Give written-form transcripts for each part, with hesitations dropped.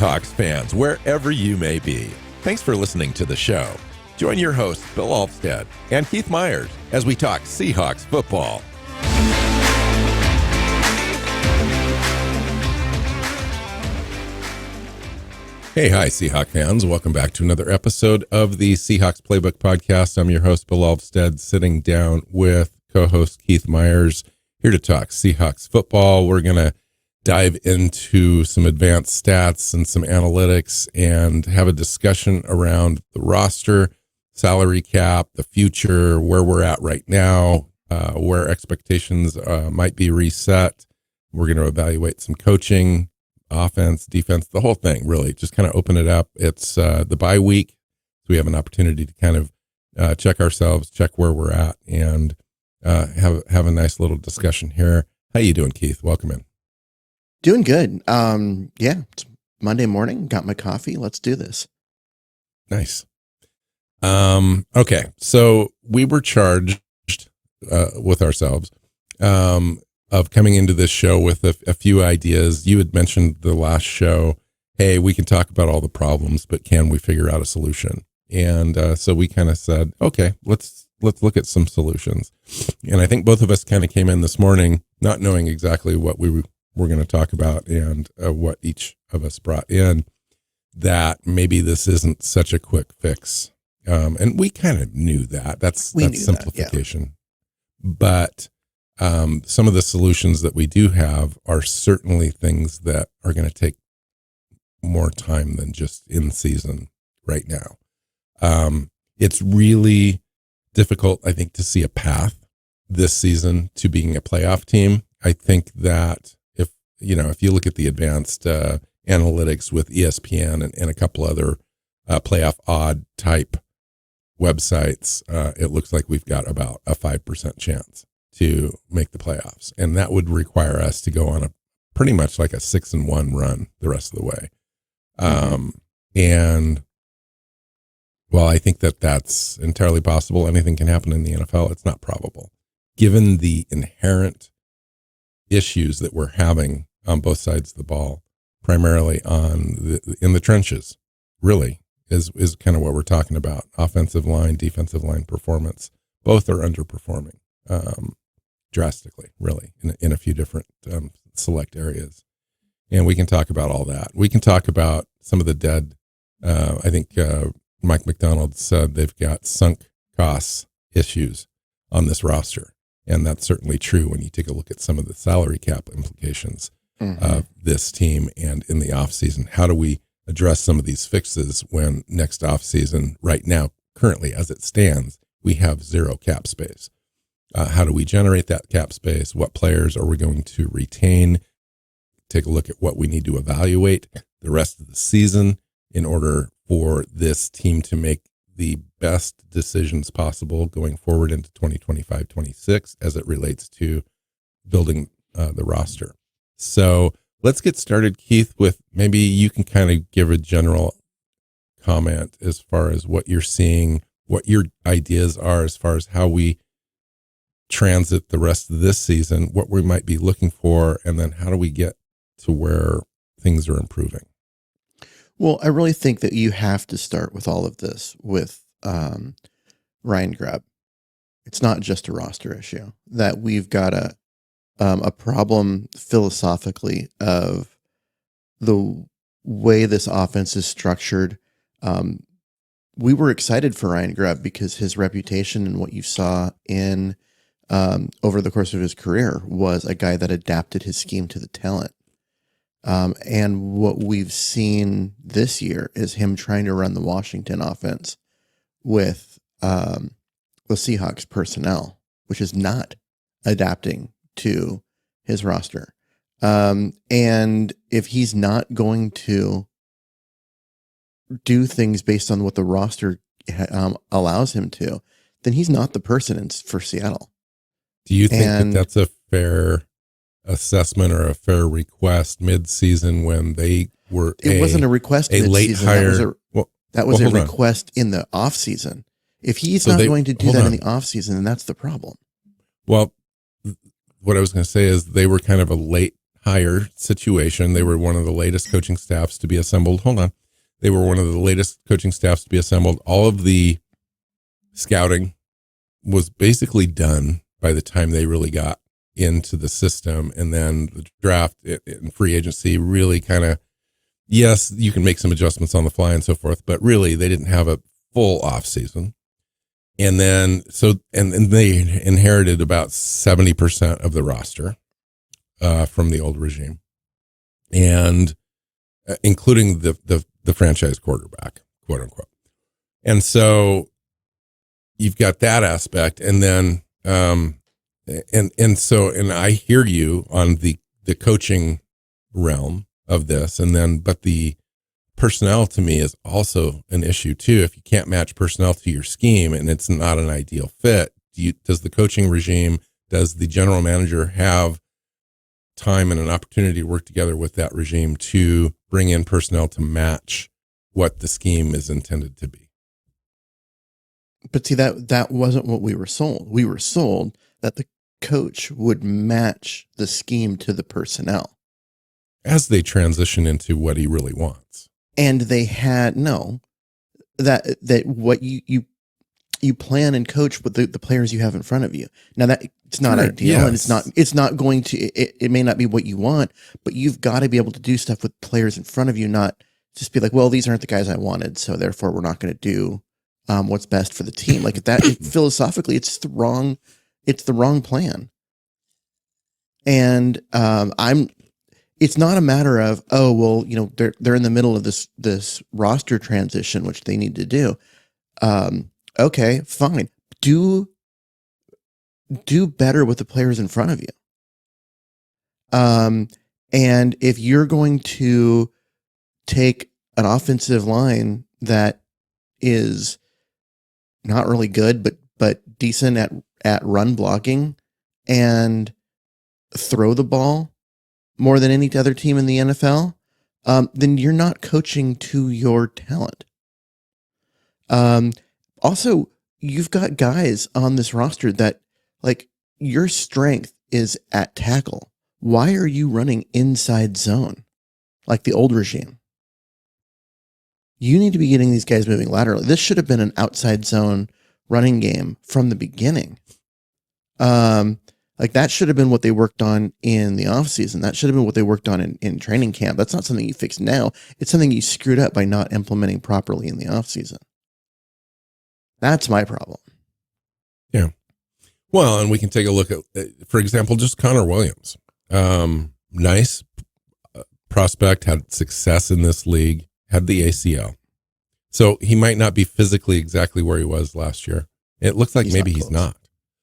Seahawks fans, wherever you may be. Thanks for listening to the show. Join your hosts, Bill Alvstead and Keith Myers, as we talk Seahawks football. Hey, hi, Seahawks fans. Welcome back to another episode of the Seahawks Playbook podcast. I'm your host, Bill Alvstead, sitting down with co-host Keith Myers, here to talk Seahawks football. We're going to dive into some advanced stats and some analytics and have a discussion around the roster, salary cap, the future, where we're at right now, where expectations might be reset. We're going to evaluate some coaching, offense, defense, the whole thing, really. Just kind of open it up. It's the bye week, so we have an opportunity to kind of check ourselves, check where we're at, and have a nice little discussion here. How you doing, Keith? Welcome in. Doing good. It's Monday morning. Got my coffee. Let's do this. Nice. Okay. So we were charged with ourselves of coming into this show with a few ideas. You had mentioned the last show, hey, we can talk about all the problems, but can we figure out a solution? And so we kind of said, okay, let's look at some solutions. And I think both of us kind of came in this morning not knowing exactly what we're going to talk about and what each of us brought in, that maybe this isn't such a quick fix. And we kind of knew that. That's simplification. But some of the solutions that we do have are certainly things that are going to take more time than just in season right now. It's really difficult, I think, to see a path this season to being a playoff team. I think that if you look at the advanced analytics with ESPN and a couple other playoff odd type websites, it looks like we've got about a 5% chance to make the playoffs. And that would require us to go on a pretty much like a 6-1 run the rest of the way. And while I think that that's entirely possible, anything can happen in the NFL, it's not probable. Given the inherent issues that we're having on both sides of the ball, primarily in the trenches, really is kind of what we're talking about. Offensive line, defensive line performance, both are underperforming drastically, really, in a few different select areas. And we can talk about all that. We can talk about some of the dead. I think Mike McDonald said they've got sunk costs issues on this roster. And that's certainly true when you take a look at some of the salary cap implications of this team and in the offseason. How do we address some of these fixes when next offseason, right now, currently as it stands, we have zero cap space? How do we generate that cap space? What players are we going to retain? Take a look at what we need to evaluate the rest of the season in order for this team to make the best decisions possible going forward into 2025-26 as it relates to building the roster. So let's get started, Keith, with maybe you can kind of give a general comment as far as what you're seeing, what your ideas are as far as how we transit the rest of this season, what we might be looking for, and then how do we get to where things are improving? Well, I really think that you have to start with all of this with Ryan Grubb. It's not just a roster issue, that we've got a problem philosophically of the way this offense is structured. We were excited for Ryan Grubb because his reputation and what you saw in over the course of his career was a guy that adapted his scheme to the talent. And what we've seen this year is him trying to run the Washington offense with the Seahawks personnel, which is not adapting to his roster. And if he's not going to do things based on what the roster allows him to, then he's not the person for Seattle. Do you think that that's a fair assessment or a fair request mid-season when they were it wasn't a request a late hire? That was a request in the off season. If he's not going to do that in the off season, then that's the problem. Well, what I was going to say is they were kind of a late hire situation. They were one of the latest coaching staffs to be assembled. Hold on. They were one of the latest coaching staffs to be assembled. All of the scouting was basically done by the time they really got into the system. And then the draft and free agency really kind of, yes, you can make some adjustments on the fly and so forth, but really they didn't have a full off season. And then, and they inherited about 70% of the roster from the old regime, and including the franchise quarterback, quote unquote. And so you've got that aspect. And then, and I hear you on the coaching realm of this. And then, but the personnel to me is also an issue too. If you can't match personnel to your scheme and it's not an ideal fit, does the coaching regime, does the general manager have time and an opportunity to work together with that regime to bring in personnel to match what the scheme is intended to be? But see, that wasn't what we were sold. We were sold that the coach would match the scheme to the personnel as they transition into what he really wants. And they had that what you plan and coach with the players you have in front of you. Now that it's not ideal, yes. And it's not going to, it may not be what you want, but you've got to be able to do stuff with players in front of you, not just be like, well, these aren't the guys I wanted, so therefore we're not going to do what's best for the team. Like that, philosophically, it's the wrong plan. And it's not a matter of, oh, well, they're in the middle of this roster transition, which they need to do. Okay, fine. Do better with the players in front of you. And if you're going to take an offensive line that is not really good, but decent at run blocking and throw the ball more than any other team in the NFL, then you're not coaching to your talent. Also, you've got guys on this roster that, like, your strength is at tackle. Why are you running inside zone like the old regime? You need to be getting these guys moving laterally. This should have been an outside zone running game from the beginning. Like that should have been what they worked on in the offseason. That should have been what they worked on in training camp. That's not something you fix now. It's something you screwed up by not implementing properly in the offseason. That's my problem. Yeah. Well, and we can take a look at, for example, just Connor Williams. Nice prospect, had success in this league, had the ACL. So he might not be physically exactly where he was last year. It looks like maybe he's not.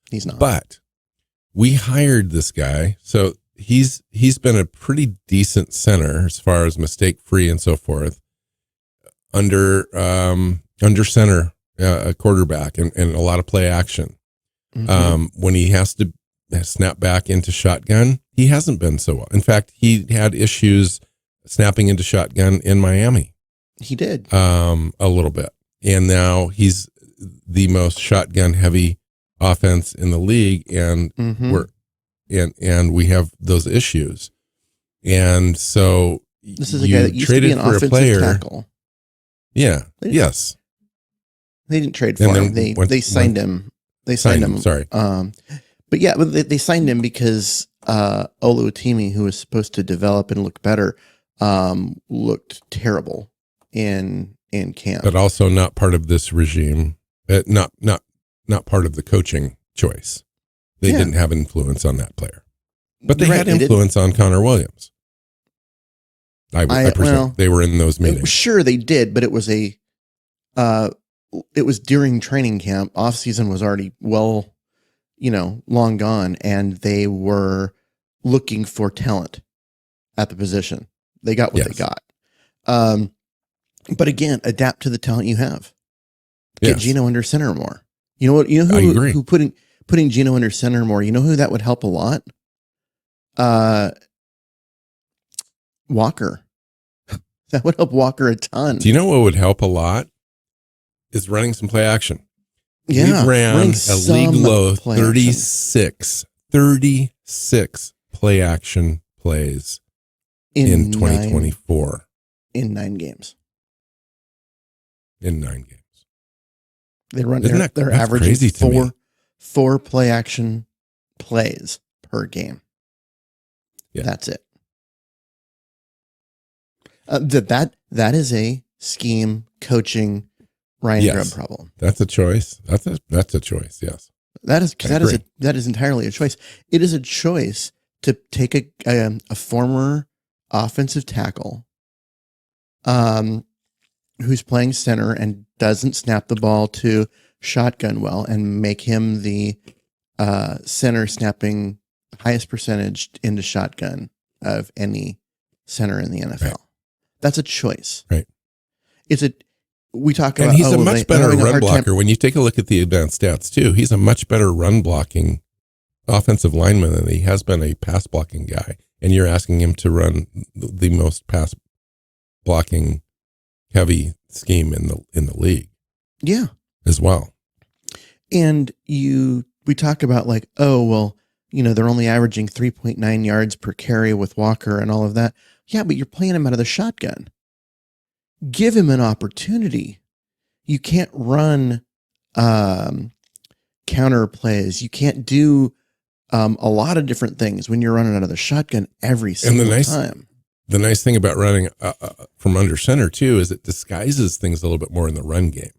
He's not. But we hired this guy. So he's been a pretty decent center as far as mistake free and so forth under center, a quarterback and a lot of play action. Mm-hmm. When he has to snap back into shotgun, he hasn't been so well. In fact, he had issues snapping into shotgun in Miami. He did. A little bit. And now he's the most shotgun heavy offense in the league, and mm-hmm. we have those issues. And so this is a guy that used to be an offensive tackle. Yeah. Yes. They didn't trade for him. They signed him. They signed him. Sorry. But yeah, they signed him because Oluwatimi, who was supposed to develop and look better, looked terrible in camp. But also not part of this regime. Not part of the coaching choice. They didn't have influence on that player, but they had influence on Connor Williams. I presume they were in those meetings. Sure, they did, but it was during training camp. Off season was already long gone, and they were looking for talent at the position. They got what they got. But again, adapt to the talent you have. Get Gino under center more. You know what? You know who putting Gino under center more. You know who that would help a lot? Walker. That would help Walker a ton. Do you know what would help a lot? Is running some play action. Yeah, we ran a league low 36 play action plays plays in 2024. In 9 games. In 9 games. They run. Isn't They're that's averaging crazy to me. four play action plays per game. Yeah. That's it. That is a scheme coaching Ryan Grubb problem. That's a choice. That's a choice. Yes. That is entirely a choice. It is a choice to take a former offensive tackle, who's playing center and doesn't snap the ball to shotgun well, and make him the center snapping highest percentage into shotgun of any center in the NFL. Right. That's a choice. Right. We talk about, and he's a much better run blocker. When you take a look at the advanced stats too, he's a much better run blocking offensive lineman than he has been a pass blocking guy. And you're asking him to run the most pass blocking heavy scheme in the league. Yeah. As well. And we talk about like, oh, well, they're only averaging 3.9 yards per carry with Walker and all of that. Yeah, but you're playing him out of the shotgun. Give him an opportunity. You can't run counter plays. You can't do a lot of different things when you're running out of the shotgun every single time. The nice thing about running from under center too is it disguises things a little bit more in the run game.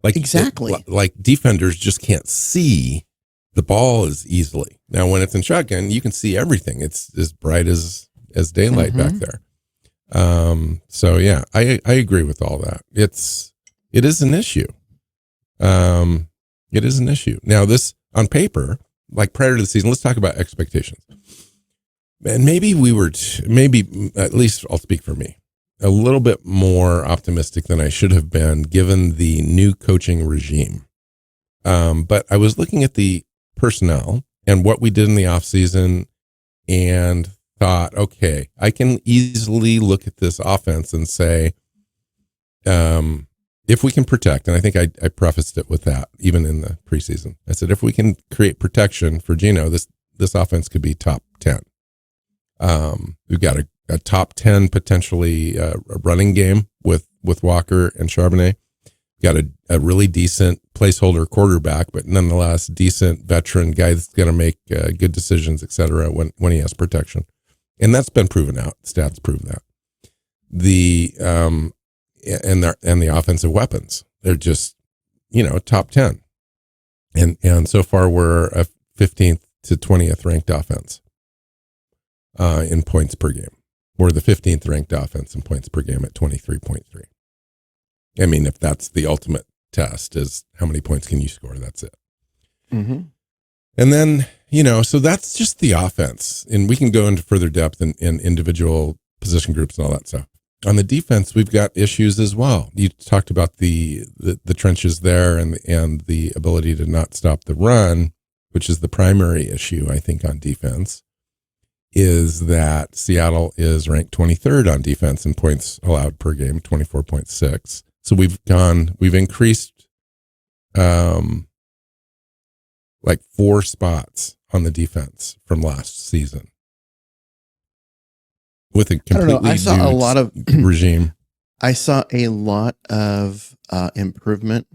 Like exactly, like defenders just can't see the ball as easily. Now, when it's in shotgun, you can see everything. It's as bright as daylight back there. So yeah, I agree with all that. It is an issue. It is an issue. Now, this on paper, like prior to the season, let's talk about expectations. And maybe at least I'll speak for me, a little bit more optimistic than I should have been given the new coaching regime. But I was looking at the personnel and what we did in the offseason and thought, okay, I can easily look at this offense and say, if we can protect, and I think I prefaced it with that even in the preseason. I said, if we can create protection for Geno, this offense could be top 10. We've got a top 10 potentially a running game with Walker and Charbonnet. Got a really decent placeholder quarterback, but nonetheless decent veteran guy that's going to make good decisions, et cetera, when he has protection. And that's been proven out. Stats prove that. And the offensive weapons, they're just, top 10. And so far we're a 15th to 20th ranked offense in points per game. We're the 15th ranked offense in points per game at 23.3. I mean, if that's the ultimate test, is how many points can you score? That's it. Mm-hmm. And then, so that's just the offense. And we can go into further depth in individual position groups and all that stuff. On the defense, we've got issues as well. You talked about the trenches there and the ability to not stop the run, which is the primary issue, I think, on defense, is that Seattle is ranked 23rd on defense in points allowed per game, 24.6. So we've increased like 4 spots on the defense from last season with a completely new regime. I saw a lot of improvement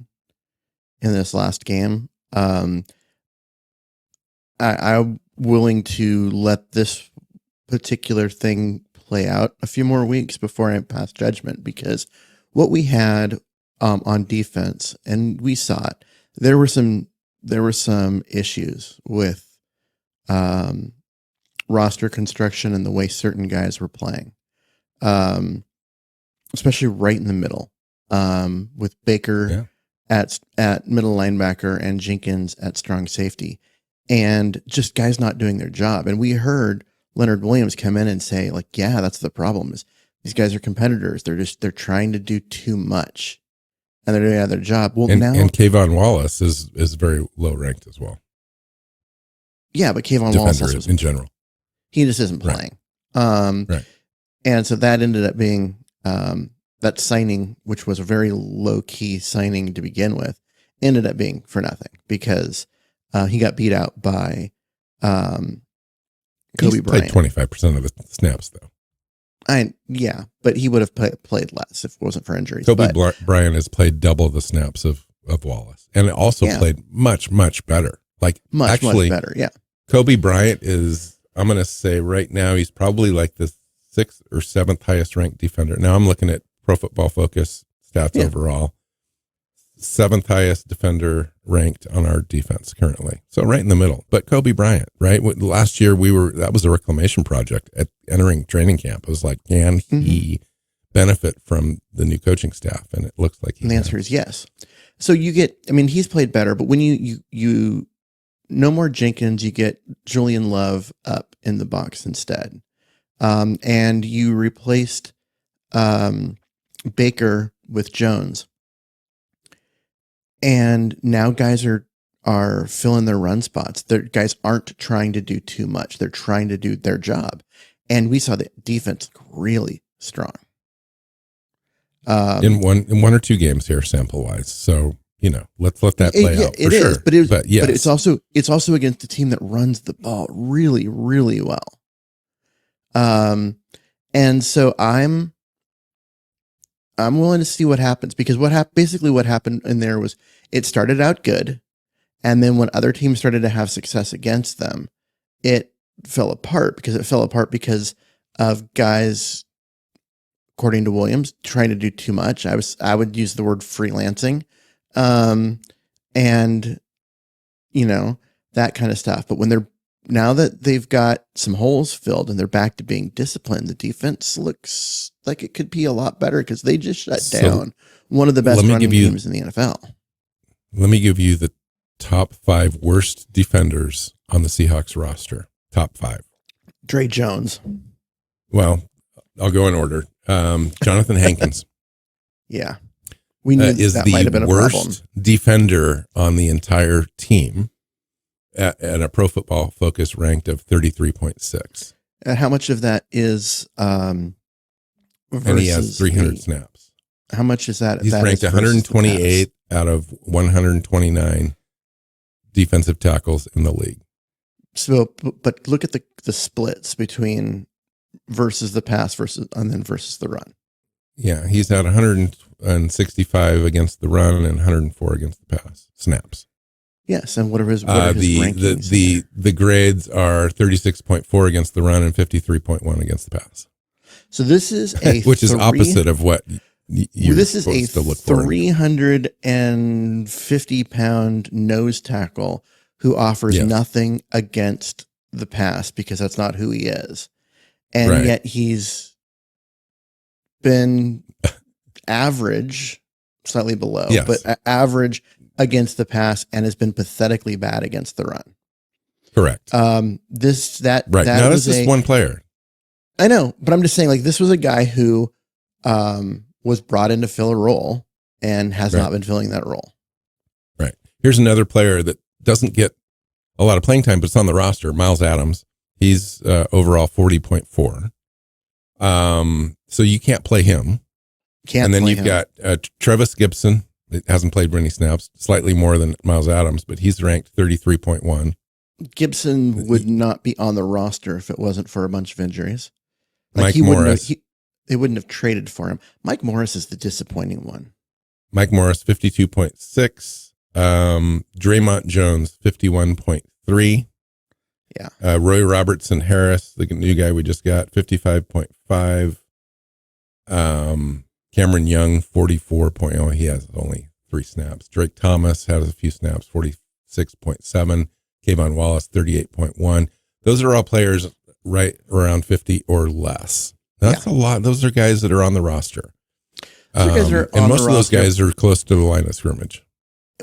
in this last game. I'm willing to let this particular thing play out a few more weeks before I pass judgment, because what we had on defense, and we saw it, there were some issues with roster construction and the way certain guys were playing, especially right in the middle, with Baker at middle linebacker and Jenkins at strong safety, and just guys not doing their job. And we heard Leonard Williams come in and say, like, yeah, that's the problem, is these guys are competitors. They're trying to do too much, and they're doing their job. Well, and Kayvon Wallace is very low ranked as well. Yeah, but Kayvon Wallace in general, he just isn't playing. Right. And so that ended up being that signing, which was a very low key signing to begin with, ended up being for nothing, because he got beat out by Kobe played Bryant. 25% of the snaps, though. But he would have played less if it wasn't for injuries. Kobe Bryant has played double the snaps of Wallace, and also played much, much better. Like much better. Yeah. Kobe Bryant is, I'm going to say right now, he's probably like the 6th or 7th highest ranked defender. Now I'm looking at Pro Football Focus stats overall. 7th highest defender ranked on our defense currently. So right in the middle. But Kobe Bryant, right? Last year that was a reclamation project at entering training camp. It was like, can he benefit from the new coaching staff? And it looks like the answer is yes. So he's played better, but when you no more Jenkins, you get Julian Love up in the box instead. And you replaced Baker with Jones. And now guys are filling their run spots. Guys aren't trying to do too much. They're trying to do their job. And we saw the defense really strong. In one or two games here, sample wise. So, let's let that play out. It is, but it's also against a team that runs the ball really, really well. And so I'm willing to see what happens, because basically what happened in there was it started out good. And then when other teams started to have success against them, it fell apart because of guys, according to Williams, trying to do too much. I would use the word freelancing, and that kind of stuff. But now that they've got some holes filled and they're back to being disciplined, the defense looks like it could be a lot better, because they just shut down one of the best running teams in the NFL. Let me give you the top 5 worst defenders on the Seahawks roster. Top 5. Dre Jones. Well, I'll go in order. Jonathan Hankins. Yeah. We knew is that the might have been a worst problem. defender on the entire team at a Pro Football Focus ranked of 33.6. And how much of that is and he has 300 snaps. How much is that? He's ranked 128 out of 129 defensive tackles in the league. So, but look at the splits between versus the pass versus the run. Yeah, he's had 165 against the run and 104 against the pass snaps. Yes, and what are his rankings? The grades are 36.4 against the run and 53.1 against the pass. So this is which is opposite of what you're supposed to look for. 350-pound nose tackle who offers nothing against the pass, because that's not who he is. And yet he's been average, slightly below, but average against the pass, and has been pathetically bad against the run. Correct. Now that's just one player. I know, but I'm just saying, like, this was a guy who was brought in to fill a role and has not been filling that role. Right. Here's another player that doesn't get a lot of playing time, but it's on the roster. Miles Adams. He's overall 40.4. So you can't play him. And then you've got Trevis Gibson. It hasn't played many snaps, slightly more than Miles Adams, but he's ranked 33.1. Gibson would not be on the roster if it wasn't for a bunch of injuries. Mike Morris. They wouldn't have traded for him. Mike Morris is the disappointing one. Mike Morris, 52.6. Draymond Jones, 51.3. Yeah. Roy Robertson Harris, the new guy we just got, 55.5. Cameron Young, 44. He has only 3 snaps. Drake Thomas has a few snaps, 46.7. Kayvon Wallace, 38.1. Those are all players right around 50 or less. That's a lot. Those are guys that are on the roster. And most of those guys are close to the line of scrimmage.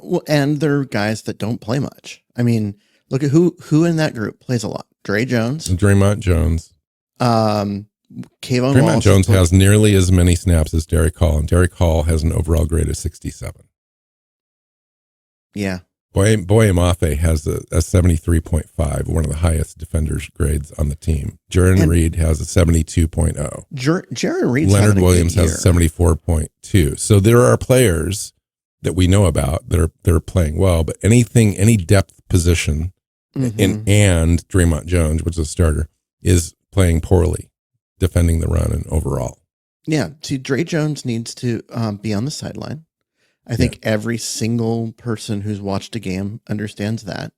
Well, and they're guys that don't play much. I mean, look at who in that group plays a lot. Draymond Jones. Kayvon Wallace. Jones has nearly as many snaps as Derek Hall, and Derek Hall has an overall grade of 67. Yeah. Boye Mafe has a 73.5, one of the highest defenders grades on the team. Jaron Reed has a 72.0. Jaron Reed. Leonard Williams has a 74.2. So there are players that we know about that are playing well, but any depth position and Draymond Jones, which is a starter, is playing poorly, defending the run and overall. Yeah. See, Dre Jones needs to be on the sideline. I think every single person who's watched a game understands that.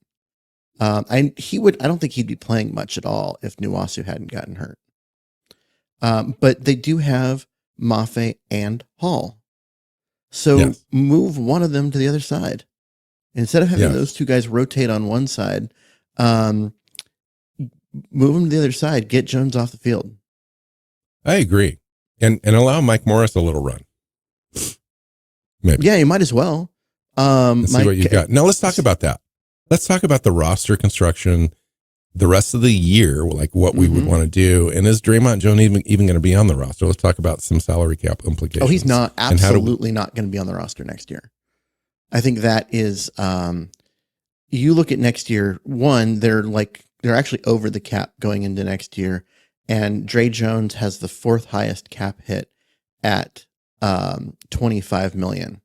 I don't think he'd be playing much at all if Nuwasu hadn't gotten hurt. But they do have Mafe and Hall. So move one of them to the other side. Instead of having those two guys rotate on one side, move them to the other side, get Jones off the field. I agree. And allow Mike Morris a little run. Maybe. Yeah, you might as well. Let's see what you've got. Now let's talk about that. Let's talk about the roster construction, the rest of the year, like what we would want to do. And is Draymond Jones even going to be on the roster? Let's talk about some salary cap implications. Oh, he's not. Absolutely not going to be on the roster next year. I think that is, you look at next year, they're actually over the cap going into next year. And Dre Jones has the fourth highest cap hit at $25 million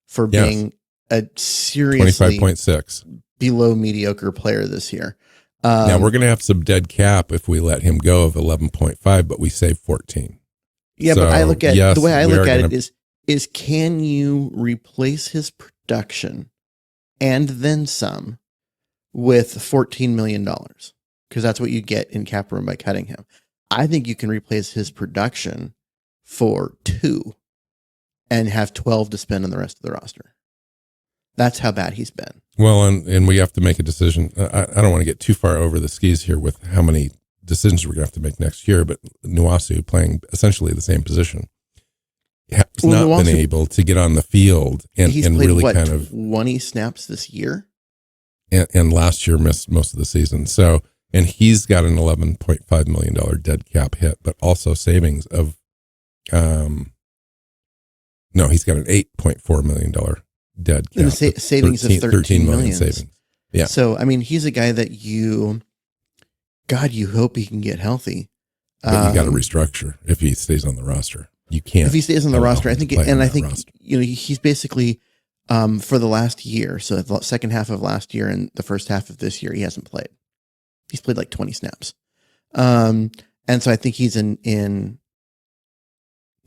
for being a seriously 25.6 below mediocre player this year. Now we're going to have some dead cap if we let him go of 11.5, but we save 14. Yeah, so, but I look at the way I look at it is can you replace his production and then some with $14 million? Because that's what you get in cap room by cutting him. I think you can replace his production for 2 and have 12 to spend on the rest of the roster. That's how bad he's been. Well, and we have to make a decision. I don't want to get too far over the skis here with how many decisions we're going to have to make next year, but Nuwasu playing essentially the same position has not been able to get on the field and played, really kind of 20 snaps this year. And last year missed most of the season. So, and he's got an $11.5 million dead cap hit, but also savings of, he's got an $8.4 million dead cap. And savings of 13 million savings. Yeah. So, I mean, he's a guy that you hope he can get healthy. But you got to restructure if he stays on the roster. You can't. If he stays on the roster, I think he's basically, for the last year, so the second half of last year and the first half of this year, he hasn't played. He's played like 20 snaps. And so I think he's in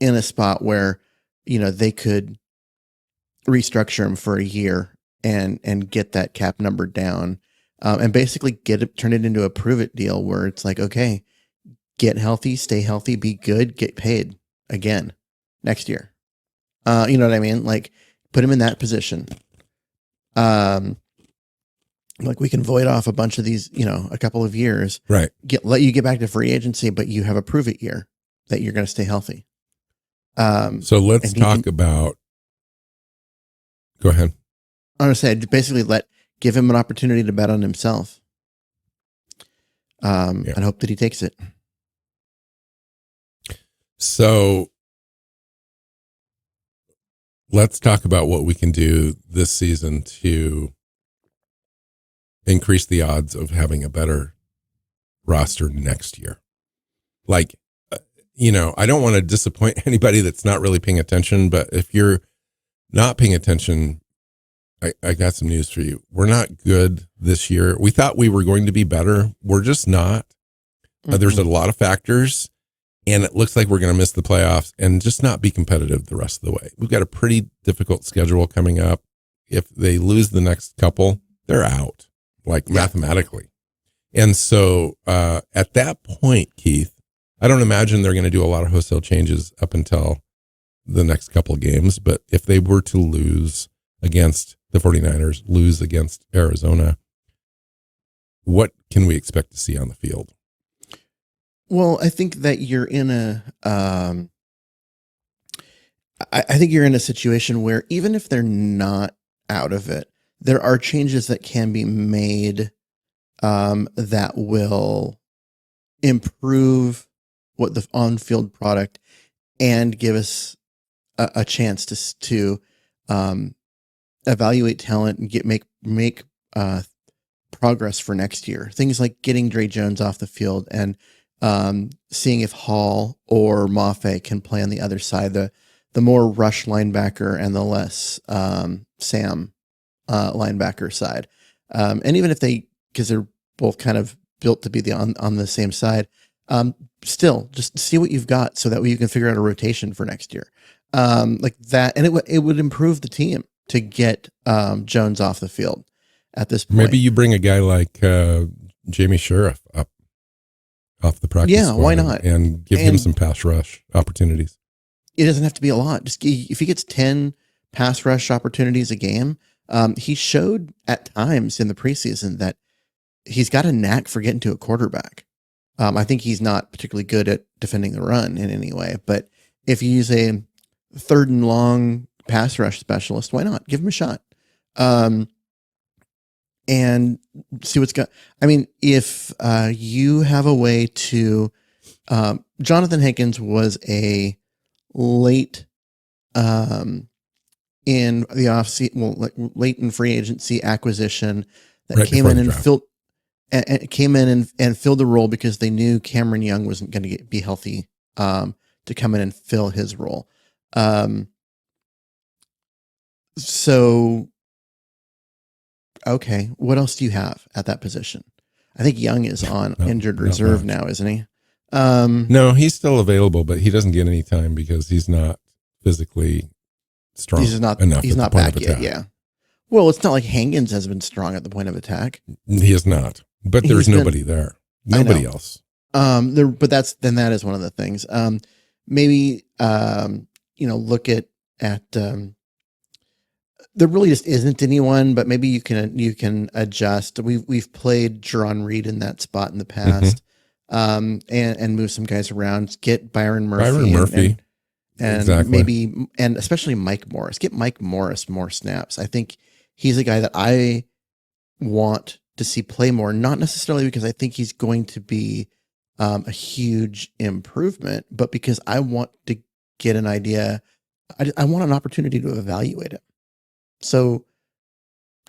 a spot where, they could restructure him for a year and get that cap number down, and basically turn it into a prove it deal where it's like, okay, get healthy, stay healthy, be good, get paid again next year. You know what I mean? Like put him in that position. Like we can void off a bunch of these, a couple of years, right? Let you get back to free agency, but you have a prove it year that you're going to stay healthy. So let's talk about. Go ahead. I'm going to say basically give him an opportunity to bet on himself. And hope that he takes it. So let's talk about what we can do this season to increase the odds of having a better roster next year. Like, I don't want to disappoint anybody that's not really paying attention, but if you're not paying attention, I got some news for you. We're not good this year. We thought we were going to be better. We're just not. There's a lot of factors, and it looks like we're going to miss the playoffs and just not be competitive the rest of the way. We've got a pretty difficult schedule coming up. If they lose the next couple, they're out, mathematically. And so at that point, Keith, I don't imagine they're going to do a lot of wholesale changes up until the next couple of games. But if they were to lose against the 49ers, lose against Arizona, what can we expect to see on the field? Well, I think that you're in I think you're in a situation where even if they're not out of it, there are changes that can be made that will improve what the on-field product and give us a chance to evaluate talent and make progress for next year. Things like getting Dre Jones off the field and seeing if Hall or Mafe can play on the other side, the more rush linebacker and the less Sam linebacker side. And even if because they're both kind of built to be on the same side. Still, just see what you've got so that way you can figure out a rotation for next year. Like that, and it would improve the team to get Jones off the field at this point. Maybe you bring a guy like Jamie Sheriff up off the practice squad. Why not? And give him some pass rush opportunities. It doesn't have to be a lot. Just if he gets 10 pass rush opportunities a game, he showed at times in the preseason that he's got a knack for getting to a quarterback. I think he's not particularly good at defending the run in any way, but if you use a 3rd and long pass rush specialist, why not? Give him a shot. And see what's got. I mean, if you have a way to, Jonathan Hankins was a late in the offseason, late in free agency acquisition that Right came in and draft. filled the role because they knew Cameron Young wasn't going to be healthy to come in and fill his role. So, okay, what else do you have at that position? I think Young is on injured reserve now, isn't he? No, he's still available, but he doesn't get any time because he's not physically strong enough. He's not back yet. Yeah. Well, it's not like Hankins has been strong at the point of attack. He is not, but there's nobody there. Nobody else. But that is one of the things. Maybe look at there really just isn't anyone, but maybe you can adjust. We've played Jerron Reed in that spot in the past, and move some guys around. Get Byron Murphy, and exactly. Maybe, and especially Mike Morris. Get Mike Morris more snaps. I think he's a guy that I want to see play more, not necessarily because I think he's going to be a huge improvement, but because I want to get an idea. I want an opportunity to evaluate it. So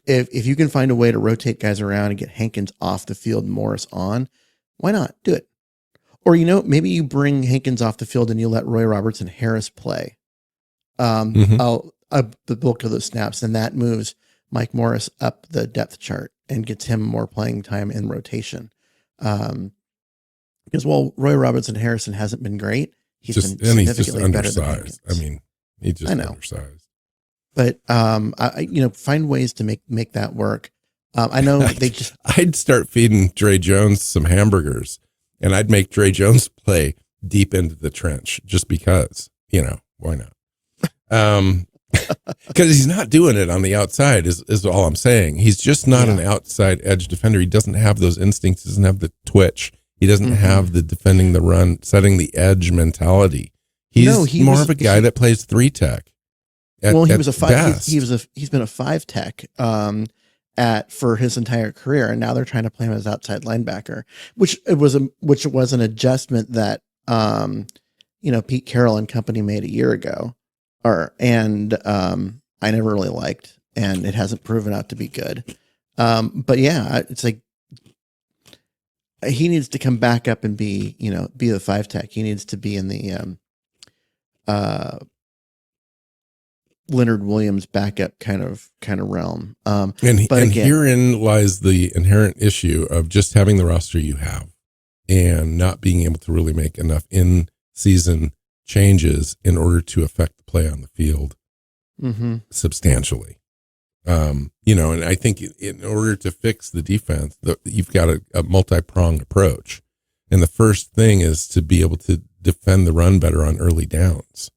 if you can find a way to rotate guys around and get Hankins off the field, Morris on, why not do it? Or, maybe you bring Hankins off the field and you let Roy Robertson Harris play the bulk of those snaps, and that moves Mike Morris up the depth chart and gets him more playing time in rotation. Because while Roy Robertson Harrison hasn't been great, he's been significantly better than Hankins. I mean, he's just undersized. But find ways to make that work. I know I'd start feeding Dre Jones some hamburgers, and I'd make Dre Jones play deep into the trench just because, why not? Because he's not doing it on the outside is all I'm saying. He's just not an outside edge defender. He doesn't have those instincts. He doesn't have the twitch. He doesn't have the defending the run, setting the edge mentality. He's more of a guy that plays 3-tech. He was a 5. He's been a 5-tech for his entire career, and now they're trying to play him as outside linebacker, which was an adjustment that Pete Carroll and company made a year ago, and I never really liked, and it hasn't proven out to be good. But yeah, it's like he needs to come back up and be the 5-tech. He needs to be in the Leonard Williams backup kind of realm. Herein lies the inherent issue of just having the roster you have and not being able to really make enough in-season changes in order to affect the play on the field substantially. And I think in order to fix the defense, you've got a multi-pronged approach. And the first thing is to be able to defend the run better on early downs.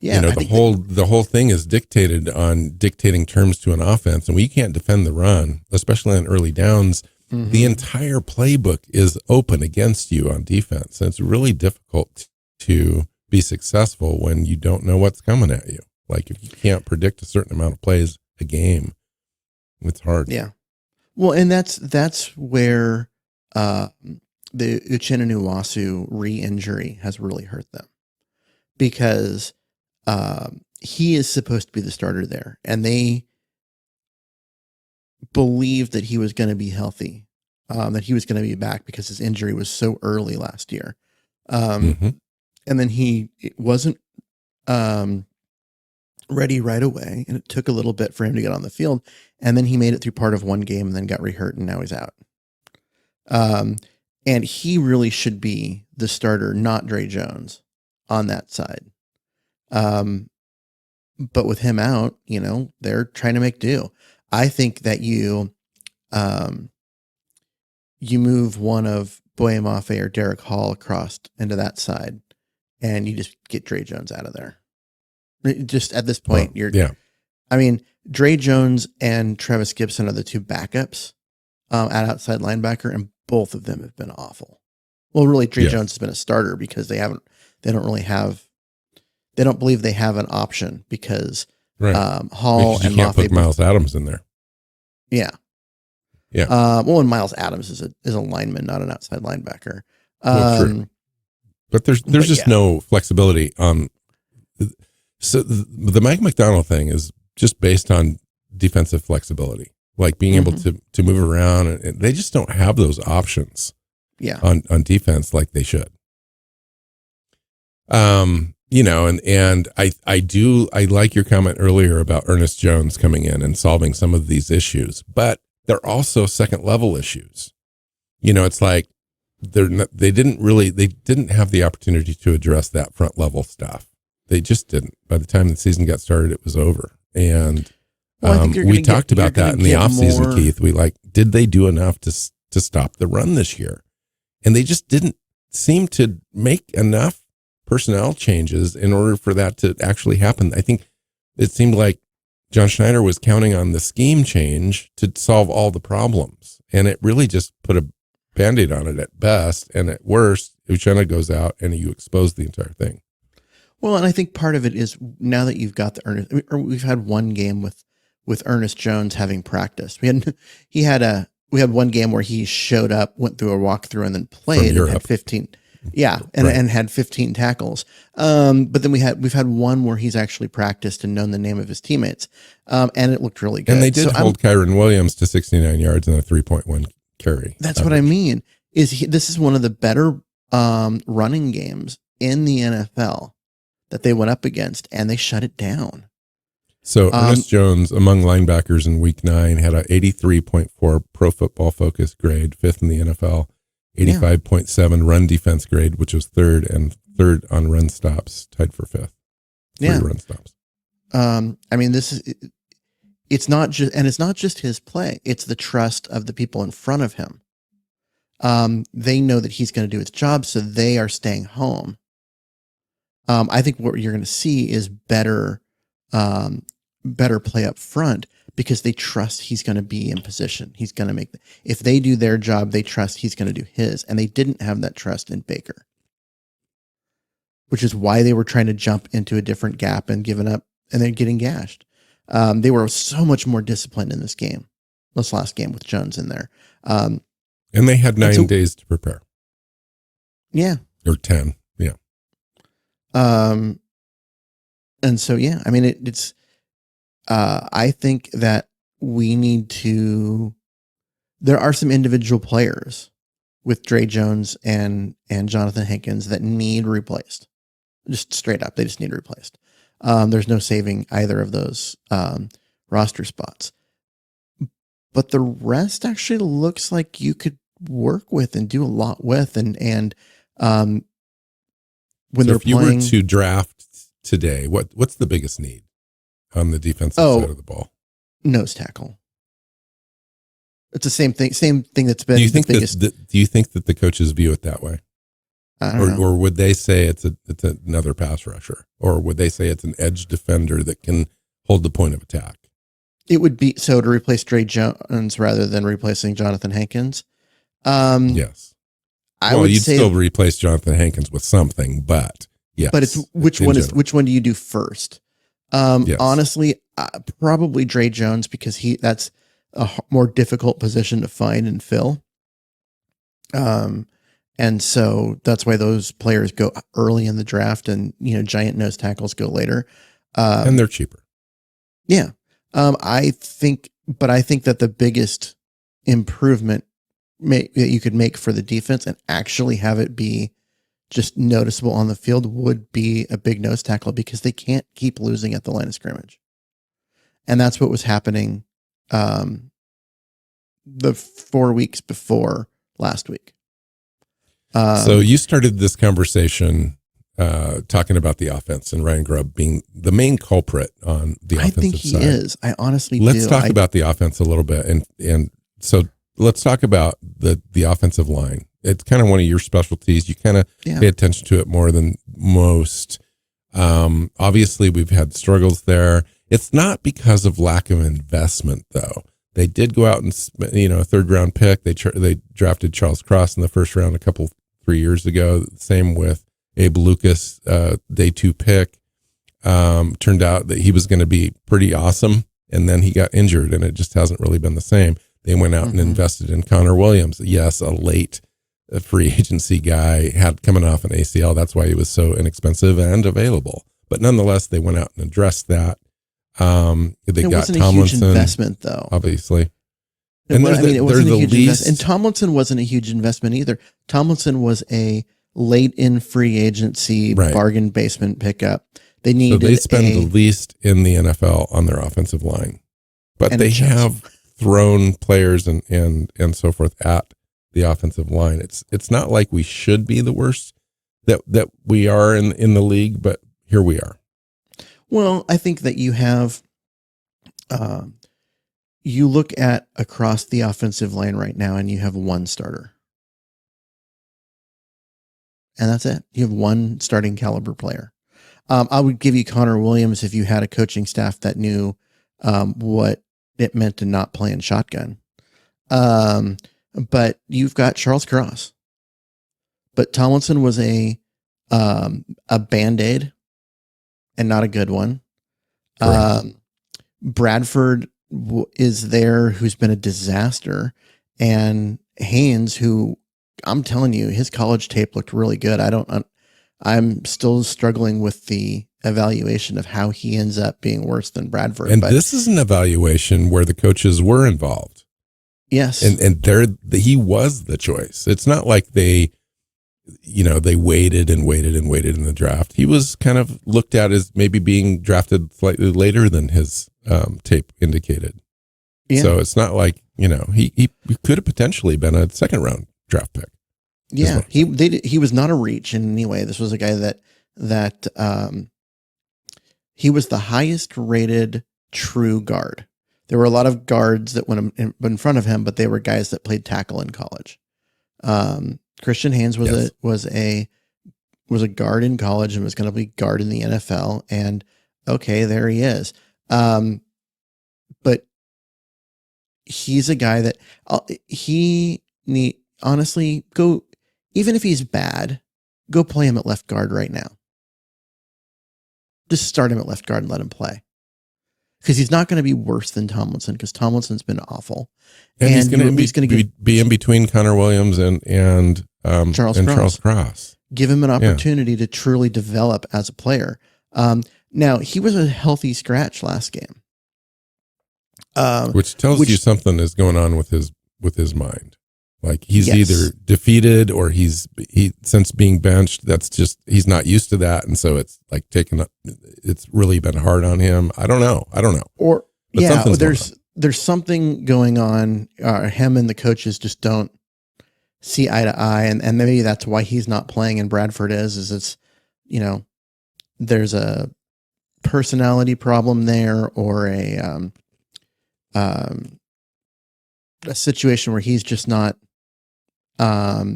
Yeah, the whole thing is dictated on dictating terms to an offense, and we can't defend the run, especially on early downs. The entire playbook is open against you on defense, and it's really difficult to be successful when you don't know what's coming at you. Like if you can't predict a certain amount of plays a game, it's hard. Yeah, well, and that's where the Uchenna Nwasu re-injury has really hurt them, because he is supposed to be the starter there, and they believed that he was going to be healthy, that he was going to be back because his injury was so early last year. And then he wasn't ready right away, and it took a little bit for him to get on the field, and then he made it through part of one game and then got rehurt, and now he's out. And he really should be the starter, not Dre Jones on that side. But with him out, they're trying to make do. I think that you move one of Boye Mafe or Derek Hall across into that side, and you just get Dre Jones out of there. Just at this point, I mean, Dre Jones and Travis Gibson are the two backups at outside linebacker, and both of them have been awful. Well, really, Dre Jones has been a starter because they don't believe they have an option because Hall because you and can't Mafe put Miles Adams in there. Yeah. Yeah. And Miles Adams is a lineman, not an outside linebacker. True. But there's just no flexibility. So the Mike McDonald thing is just based on defensive flexibility, like being able to move around, and they just don't have those options. Yeah. On defense like they should. And I like your comment earlier about Ernest Jones coming in and solving some of these issues, but they're also second level issues. It's like they didn't have the opportunity to address that front level stuff. They just didn't. By the time the season got started, it was over. And we talked about that in the offseason, Keith. Did they do enough to stop the run this year? And they just didn't seem to make enough personnel changes in order for that to actually happen. I think it seemed like John Schneider was counting on the scheme change to solve all the problems. And it really just put a Band-Aid on it at best. And at worst, Uchenna goes out and you expose the entire thing. Well, and I think part of it is now that you've got we've had one game with Ernest Jones having practice. We had one game where he showed up, went through a walkthrough, and then played and had 15. Yeah, and had 15 tackles. But then we've had one where he's actually practiced and known the name of his teammates, and it looked really good. And they did hold Kyron Williams to 69 yards and a 3.1 carry. That's average. What I mean. This is one of the better running games in the NFL that they went up against, and they shut it down. So Ernest Jones, among linebackers in Week 9, had a 83.4 Pro Football Focus grade, 5th in the NFL, 85.7 run defense grade, which was third on run stops, tied for 5th. 3 run stops. I mean, it's not just his play; it's the trust of the people in front of him. They know that he's going to do his job, so they are staying home. I think what you're going to see is better play up front because they trust he's going to be in position. He's going to if they do their job, they trust he's going to do his. And they didn't have that trust in Baker, which is why they were trying to jump into a different gap and giving up and then getting gashed. They were so much more disciplined in this last game with Jones in there. And they had 9 days to prepare. Yeah. Or 10. Yeah. And so, I mean, it's, I think that there are some individual players with Dre Jones and Jonathan Hankins that need replaced. Just straight up. They just need replaced. There's no saving either of those, roster spots, but the rest actually looks like you could work with and do a lot with. And when they're if you were to draft today, what's the biggest need on the defensive side of the ball? Nose tackle. It's the same thing that's been do you think that the coaches view it that way? I don't know. Or would they say it's another pass rusher? Or would they say it's an edge defender that can hold the point of attack? It would be to replace Dre Jones rather than replacing Jonathan Hankins. Yes. You'd still replace Jonathan Hankins with something, but yes. But it's which one do you do first? Yes. Honestly, probably Dre Jones because that's a more difficult position to find and fill. And so that's why those players go early in the draft, and giant nose tackles go later. And they're cheaper. Yeah, I think that the biggest improvement that you could make for the defense and actually have it be just noticeable on the field would be a big nose tackle because they can't keep losing at the line of scrimmage. And that's what was happening the 4 weeks before last week. So you started this conversation talking about the offense and Ryan Grubb being the main culprit on the offensive side. I think he is. I honestly do. Let's talk about the offense a little bit. And so let's talk about the offensive line. It's kind of one of your specialties. You kind of pay attention to it more than most. Obviously, we've had struggles there. It's not because of lack of investment, though. They did go out and, a third-round pick. They drafted Charles Cross in the first round 3 years ago. Same with Abe Lucas, day 2 pick. Turned out that he was going to be pretty awesome, and then he got injured, and it just hasn't really been the same. They went out and invested in Connor Williams. Yes, a late free agency guy, had coming off an ACL. That's why he was so inexpensive and available. But nonetheless, they went out and addressed that. They got Tomlinson. A huge investment, though. Obviously. It wasn't a huge investment. And Tomlinson wasn't a huge investment either. Tomlinson was a late in free agency bargain basement pickup. They needed. So they spend the least in the NFL on their offensive line, but they have thrown players and so forth at the offensive line. It's not like we should be the worst that we are in the league, but here we are. Well, I think that you have, you look at across the offensive line right now and you have one starter. And that's it. You have one starting caliber player. I would give you Connor Williams if you had a coaching staff that knew what it meant to not play in shotgun. But you've got Charles Cross. But Tomlinson was a Band-Aid and not a good one. Bradford is there, who's been a disaster. And Haynes, who I'm telling you, his college tape looked really good. I'm still struggling with the evaluation of how he ends up being worse than Bradford. And this is an evaluation where the coaches were involved. Yes. And he was the choice. It's not like they waited and waited and waited in the draft. He was kind of looked at as maybe being drafted slightly later than his tape indicated. Yeah. So it's not like, he could have potentially been a second round draft pick. Yeah. He was not a reach in any way. This was a guy that he was the highest rated true guard. There were a lot of guards that went in front of him, but they were guys that played tackle in college. Christian Haynes was a guard in college and was going to be guard in the NFL. And okay, there he is. But he's a guy that honestly, go, even if he's bad, go play him at left guard right now. Just start him at left guard and let him play. Because he's not going to be worse than Tomlinson, because Tomlinson's been awful. And he's going to be in between Connor Williams and Charles Cross. Give him an opportunity to truly develop as a player. Now, he was a healthy scratch last game. Which tells you something is going on with his mind. Like he's either defeated or he since being benched, that's just, he's not used to that. And so it's like it's really been hard on him. I don't know. Or there's something going on. Him and the coaches just don't see eye to eye. And maybe that's why he's not playing and Bradford is it's, there's a personality problem there or a situation where he's just not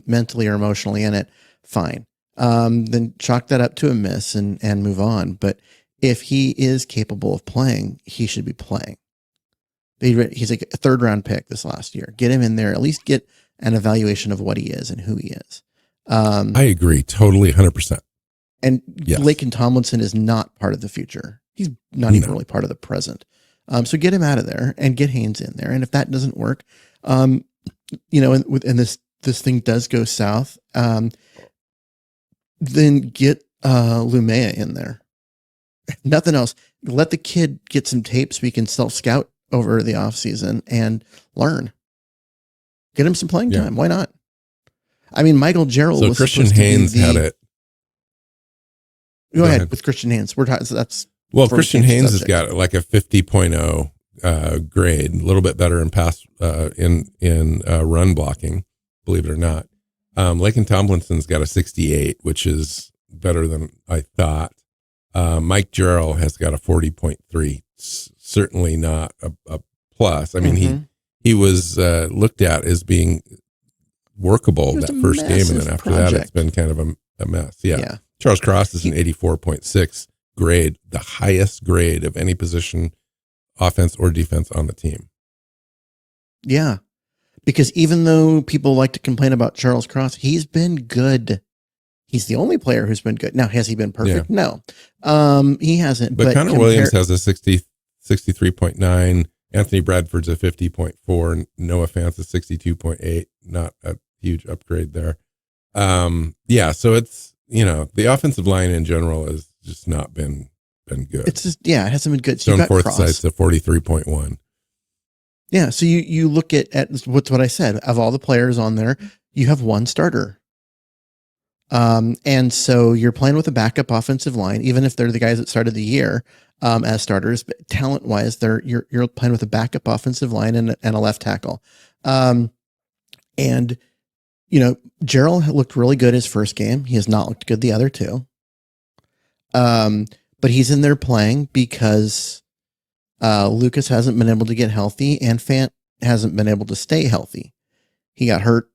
mentally or emotionally in it. Fine. Then chalk that up to a miss and move on. But if he is capable of playing, he should be playing. He's like a third round pick this last year. Get him in there, at least get an evaluation of what he is and who he is. I agree. Totally. 100%. And Laken Tomlinson is not part of the future. He's not even really part of the present. So get him out of there and get Haynes in there. And if that doesn't work, and this thing does go south, then get Lumea in there. Nothing else. Let the kid get some tape so he can self-scout over the offseason and learn. Get him some playing time. Why not? I mean, Michael Gerald was Christian Haynes had it. Go ahead with Christian Haynes. We're talking. So that's Christian Haynes has got like a 50.0 grade, a little bit better in pass in run blocking. believe it or not. Laken Tomlinson's got a 68, which is better than I thought. Mike Jarrell has got a 40.3. Certainly not a plus. I mean, he was looked at as being workable that first game, and then after that, it's been kind of a mess. Yeah. Charles Cross is an 84.6 grade, the highest grade of any position, offense or defense on the team. Yeah. Because even though people like to complain about Charles Cross, he's been good. He's the only player who's been good. Now, has he been perfect? Yeah. No. He hasn't. But Connor Williams has a 63.9. Anthony Bradford's a 50.4. Noah Fant's a 62.8. Not a huge upgrade there. So it's, the offensive line in general has just not been good. It's just, it hasn't been good. So Stone Forthsight's a 43.1. Yeah. So you look at what's what I said, of all the players on there, you have one starter. And so you're playing with a backup offensive line, even if they're the guys that started the year, as starters, but talent wise, you're playing with a backup offensive line and a left tackle. Jarrell looked really good his first game. He has not looked good the other two. But he's in there playing because, Lucas hasn't been able to get healthy and Fant hasn't been able to stay healthy. He got hurt,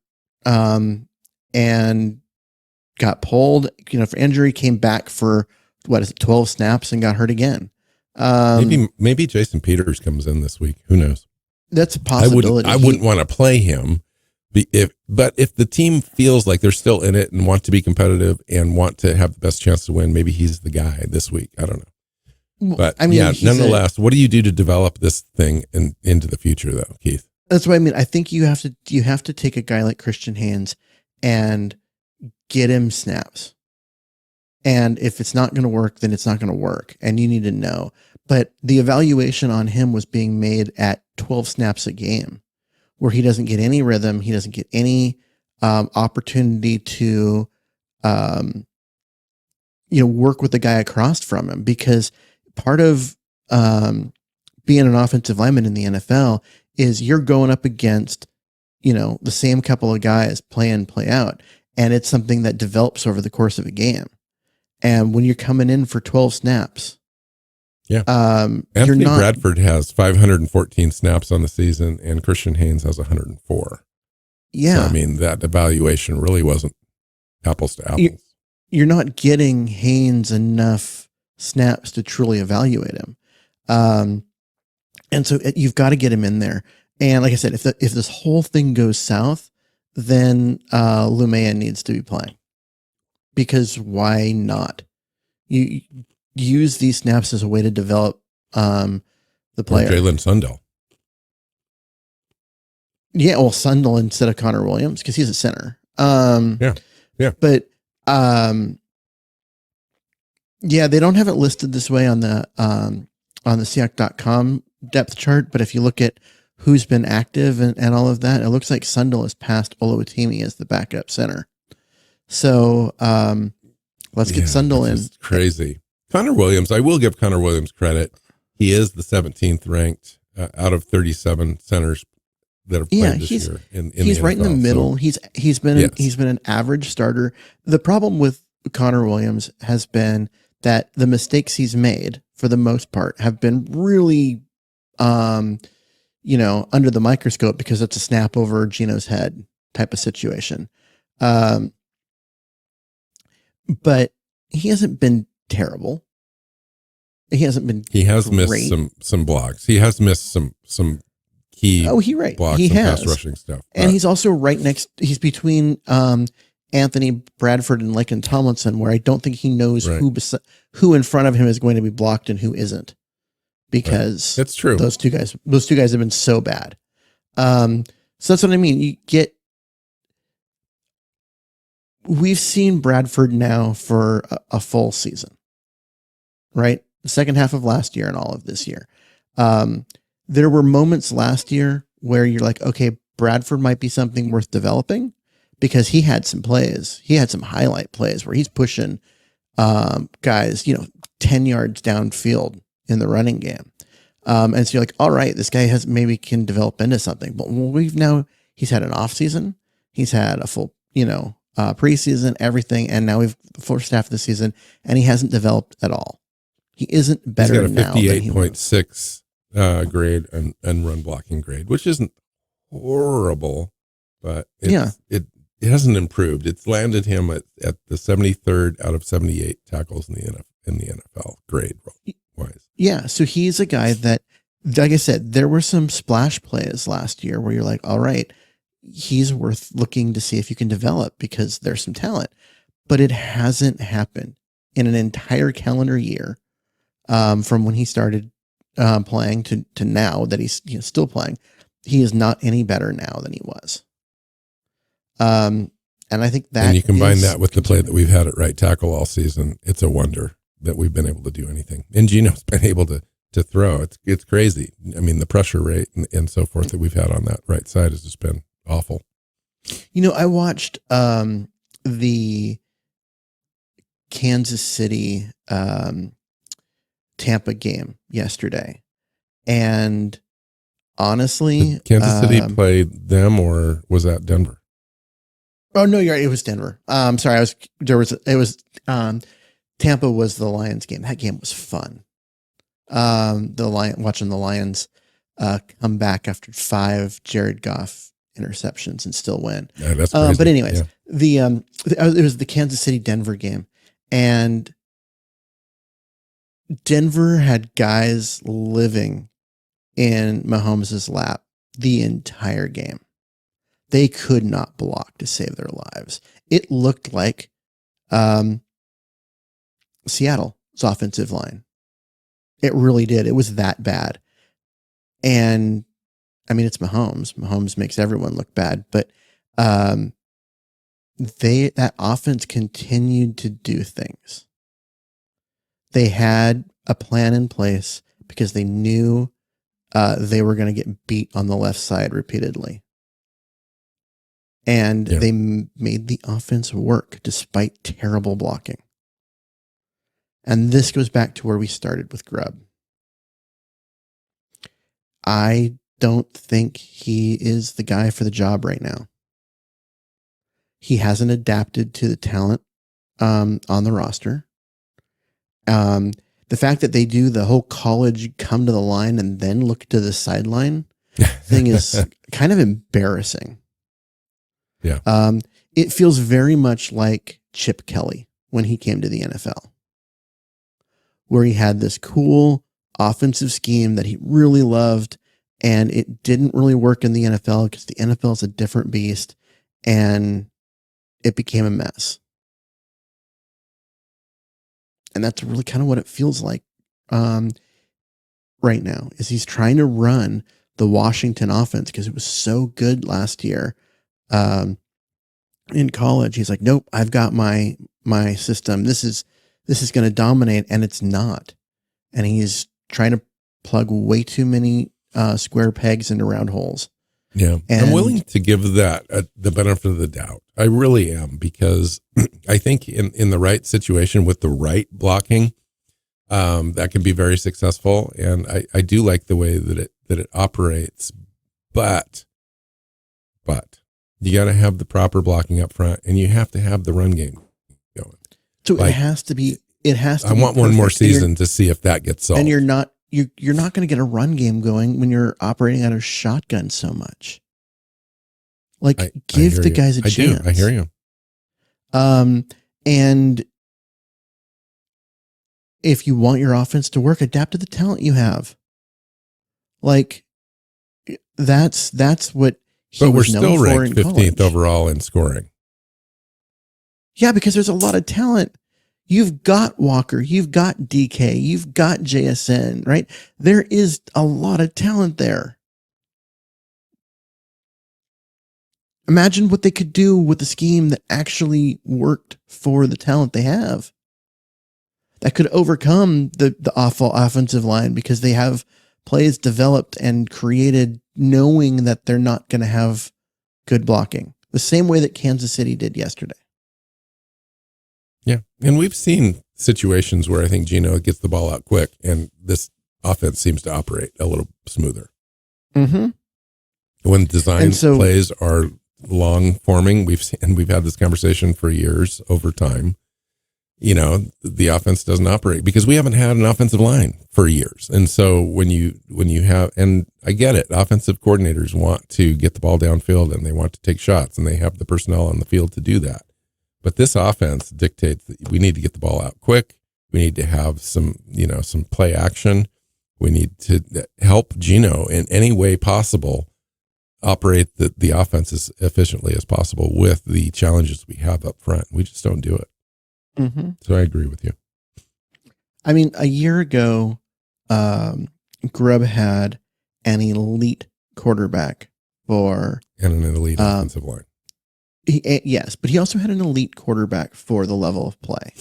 and got pulled, for injury, came back for 12 snaps and got hurt again. Maybe Jason Peters comes in this week. Who knows? That's a possibility. I wouldn't want to play him, but if the team feels like they're still in it and want to be competitive and want to have the best chance to win, maybe he's the guy this week. I don't know. But nonetheless, what do you do to develop this thing into the future, though, Keith? That's what I mean. I think you have to take a guy like Christian Haynes and get him snaps. And if it's not going to work, then it's not going to work. And you need to know. But the evaluation on him was being made at 12 snaps a game, where he doesn't get any rhythm. He doesn't get any opportunity to, work with the guy across from him. Because part of being an offensive lineman in the NFL is you're going up against, the same couple of guys play in, play out. And it's something that develops over the course of a game. And when you're coming in for 12 snaps, Anthony Bradford has 514 snaps on the season, and Christian Haynes has 104. Yeah. So, that evaluation really wasn't apples to apples. You're not getting Haynes enough snaps to truly evaluate him. And so you've got to get him in there. And like I said, if this whole thing goes south, then Lumea needs to be playing, because why not? You use these snaps as a way to develop the player. Or Jalen Sundell. Yeah, well, Sundell instead of Connor Williams, because he's a center. Yeah. But they don't have it listed this way on the Seahawks.com depth chart. But if you look at who's been active and all of that, it looks like Sundell has passed Oluwatimi as the backup center. So let's get Sundell in. Crazy. Connor Williams, I will give Connor Williams credit. He is the 17th ranked out of 37 centers that have played this year. He's right in the middle. So, he's been an average starter. The problem with Connor Williams has been that the mistakes he's made, for the most part, have been really under the microscope, because it's a snap over Gino's head type of situation. But he hasn't been terrible. He hasn't been. He has missed some blocks. He has missed some key. Blocks. He has pass rushing stuff, and he's also right next. He's between Anthony Bradford and Laken Tomlinson, where I don't think he knows who in front of him is going to be blocked and who isn't. Because that's true. Those two guys have been so bad. So that's what I mean. We've seen Bradford now for a full season, right? The second half of last year and all of this year. There were moments last year where you're like, okay, Bradford might be something worth developing, because he had some plays. He had some highlight plays where he's pushing guys, 10 yards downfield in the running game. And so you're like, all right, this guy maybe can develop into something. But he's had an off season. He's had a full, preseason, everything, and now we've the first half of the season, and he hasn't developed at all. He isn't better now. He's got a 58.6 grade and run blocking grade, which isn't horrible, but it hasn't improved. It's landed him at the 73rd out of 78 tackles in the NFL grade wise. Yeah, so he's a guy that, like I said, there were some splash plays last year where you're like, all right, he's worth looking to see if you can develop because there's some talent, but it hasn't happened in an entire calendar year from when he started playing to now that he's still playing. He is not any better now than he was. And I think that, and you combine that with the play that we've had at right tackle all season, it's a wonder that we've been able to do anything. And Gino's been able to throw. It's crazy. I mean, the pressure rate and so forth that we've had on that right side has just been awful. I watched the Kansas City Tampa game yesterday, and honestly, did Kansas City played them, or was that Denver? Oh no, you're right. It was Denver. Sorry, Tampa was the Lions game. That game was fun. Watching the Lions come back after 5 Jared Goff interceptions and still win. Yeah, that's crazy. But anyways, it was the Kansas City Denver game, and Denver had guys living in Mahomes' lap the entire game. They could not block to save their lives. It looked like Seattle's offensive line. It really did. It was that bad. And I mean, it's Mahomes. Mahomes makes everyone look bad, but that offense continued to do things. They had a plan in place because they knew they were going to get beat on the left side repeatedly. And they made the offense work despite terrible blocking. And this goes back to where we started with Grubb. I don't think he is the guy for the job right now. He hasn't adapted to the talent on the roster. The fact that they do the whole college come to the line and then look to the sideline thing is kind of embarrassing. Yeah. It feels very much like Chip Kelly when he came to the NFL, where he had this cool offensive scheme that he really loved, and it didn't really work in the NFL because the NFL is a different beast, and it became a mess. And that's really kind of what it feels like right now, is he's trying to run the Washington offense because it was so good last year. In college, he's like, nope, I've got my system. This is going to dominate, and it's not. And he's trying to plug way too many square pegs into round holes. Yeah, and I'm willing to give that the benefit of the doubt. I really am, because I think in the right situation with the right blocking, that can be very successful. And I do like the way that it operates, but you got to have the proper blocking up front, and you have to have the run game going. So it has to be. I want one more season to see if that gets solved. And you're not going to get a run game going when you're operating out of shotgun so much. Like, give the guys a chance. I hear you. And if you want your offense to work, adapt to the talent you have. Like, that's what he was known for in college. But we're still ranked 15th overall in scoring. Yeah, because there's a lot of talent. You've got Walker, you've got DK, you've got JSN, right? There is a lot of talent there. Imagine what they could do with a scheme that actually worked for the talent they have. That could overcome the awful offensive line because they have plays developed and created knowing that they're not going to have good blocking. The same way that Kansas City did yesterday. Yeah. And we've seen situations where I think Gino gets the ball out quick and this offense seems to operate a little smoother. Mm-hmm. When design plays are long forming. We've had this conversation for years over time. You know, the offense doesn't operate because we haven't had an offensive line for years. And so when you have, and I get it, offensive coordinators want to get the ball downfield and they want to take shots and they have the personnel on the field to do that. But this offense dictates that we need to get the ball out quick. We need to have some play action. We need to help Geno in any way possible operate the offense as efficiently as possible with the challenges we have up front. We just don't do it. Mm-hmm. So I agree with you. I mean, a year ago, Grubb had an elite quarterback and an elite offensive line. Yes, but he also had an elite quarterback for the level of play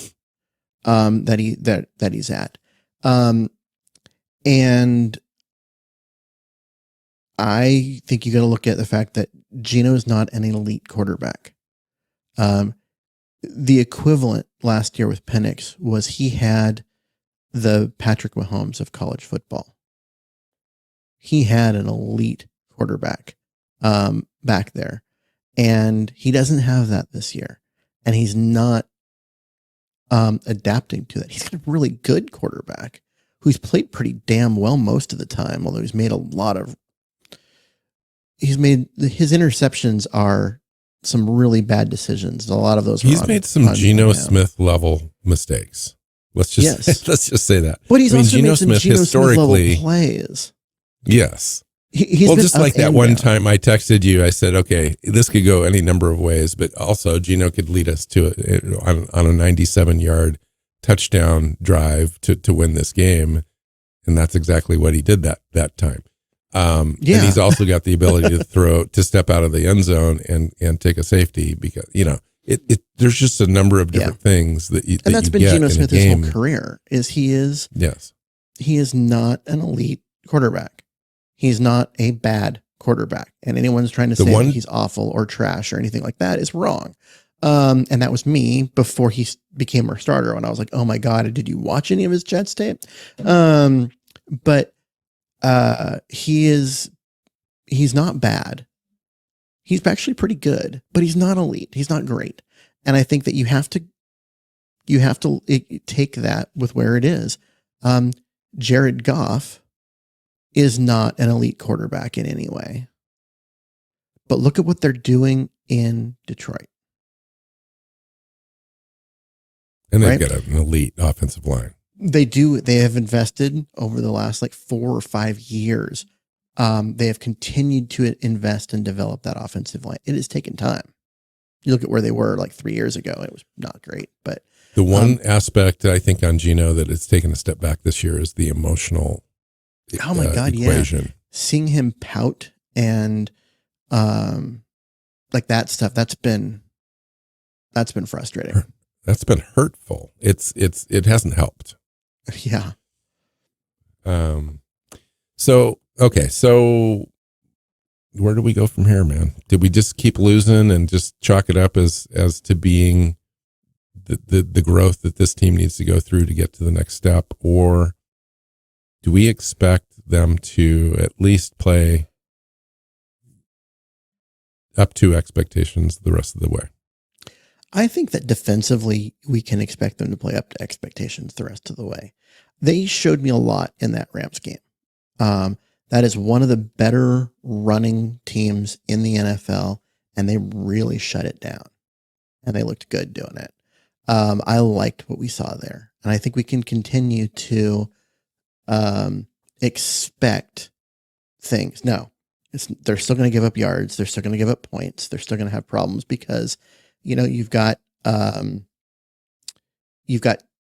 that he's at. And I think you got to look at the fact that Geno is not an elite quarterback. The equivalent last year with Penix was he had the Patrick Mahomes of college football. He had an elite quarterback back there, and he doesn't have that this year, and he's not adapting to that. He's got a really good quarterback who's played pretty damn well most of the time, although his interceptions are some really bad decisions. A lot of those. He's made some Geno Smith level mistakes. Let's just say that. But he's also made some Geno Smith level plays. Yes. He's just like that one time I texted you, I said, okay, this could go any number of ways, but also Geno could lead us to on a 97-yard touchdown drive to win this game. And that's exactly what he did that time. And he's also got the ability to step out of the end zone and take a safety because, there's just a number of different things and that's been Geno Smith his whole career he is not an elite quarterback. He's not a bad quarterback, and anyone's trying to say that he's awful or trash or anything like that is wrong. And that was me before he became our starter. When I was like, oh my God, did you watch any of his Jets tape? But he's not bad. He's actually pretty good, but he's not elite. He's not great. And I think that you have to take that with where it is. Jared Goff is not an elite quarterback in any way, but look at what they're doing in Detroit. And they've got an elite offensive line. They do. They have invested over the last 4 or 5 years. They have continued to invest and develop that offensive line. It has taken time. You look at where they were 3 years ago, it was not great. But the one aspect I think on Geno that it's taken a step back this year is the emotional equation. Yeah. Seeing him pout and that stuff, that's been frustrating. That's been hurtful. It hasn't helped. Yeah. So where do we go from here, man? Did we just keep losing and just chalk it up as to being the growth that this team needs to go through to get to the next step? Or do we expect them to at least play up to expectations the rest of the way? I think that defensively, we can expect them to play up to expectations the rest of the way. They showed me a lot in that Rams game. That is one of the better running teams in the NFL, and they really shut it down. And they looked good doing it. I liked what we saw there. And I think we can continue to expect things. No, they're still going to give up yards. They're still going to give up points. They're still going to have problems because you've got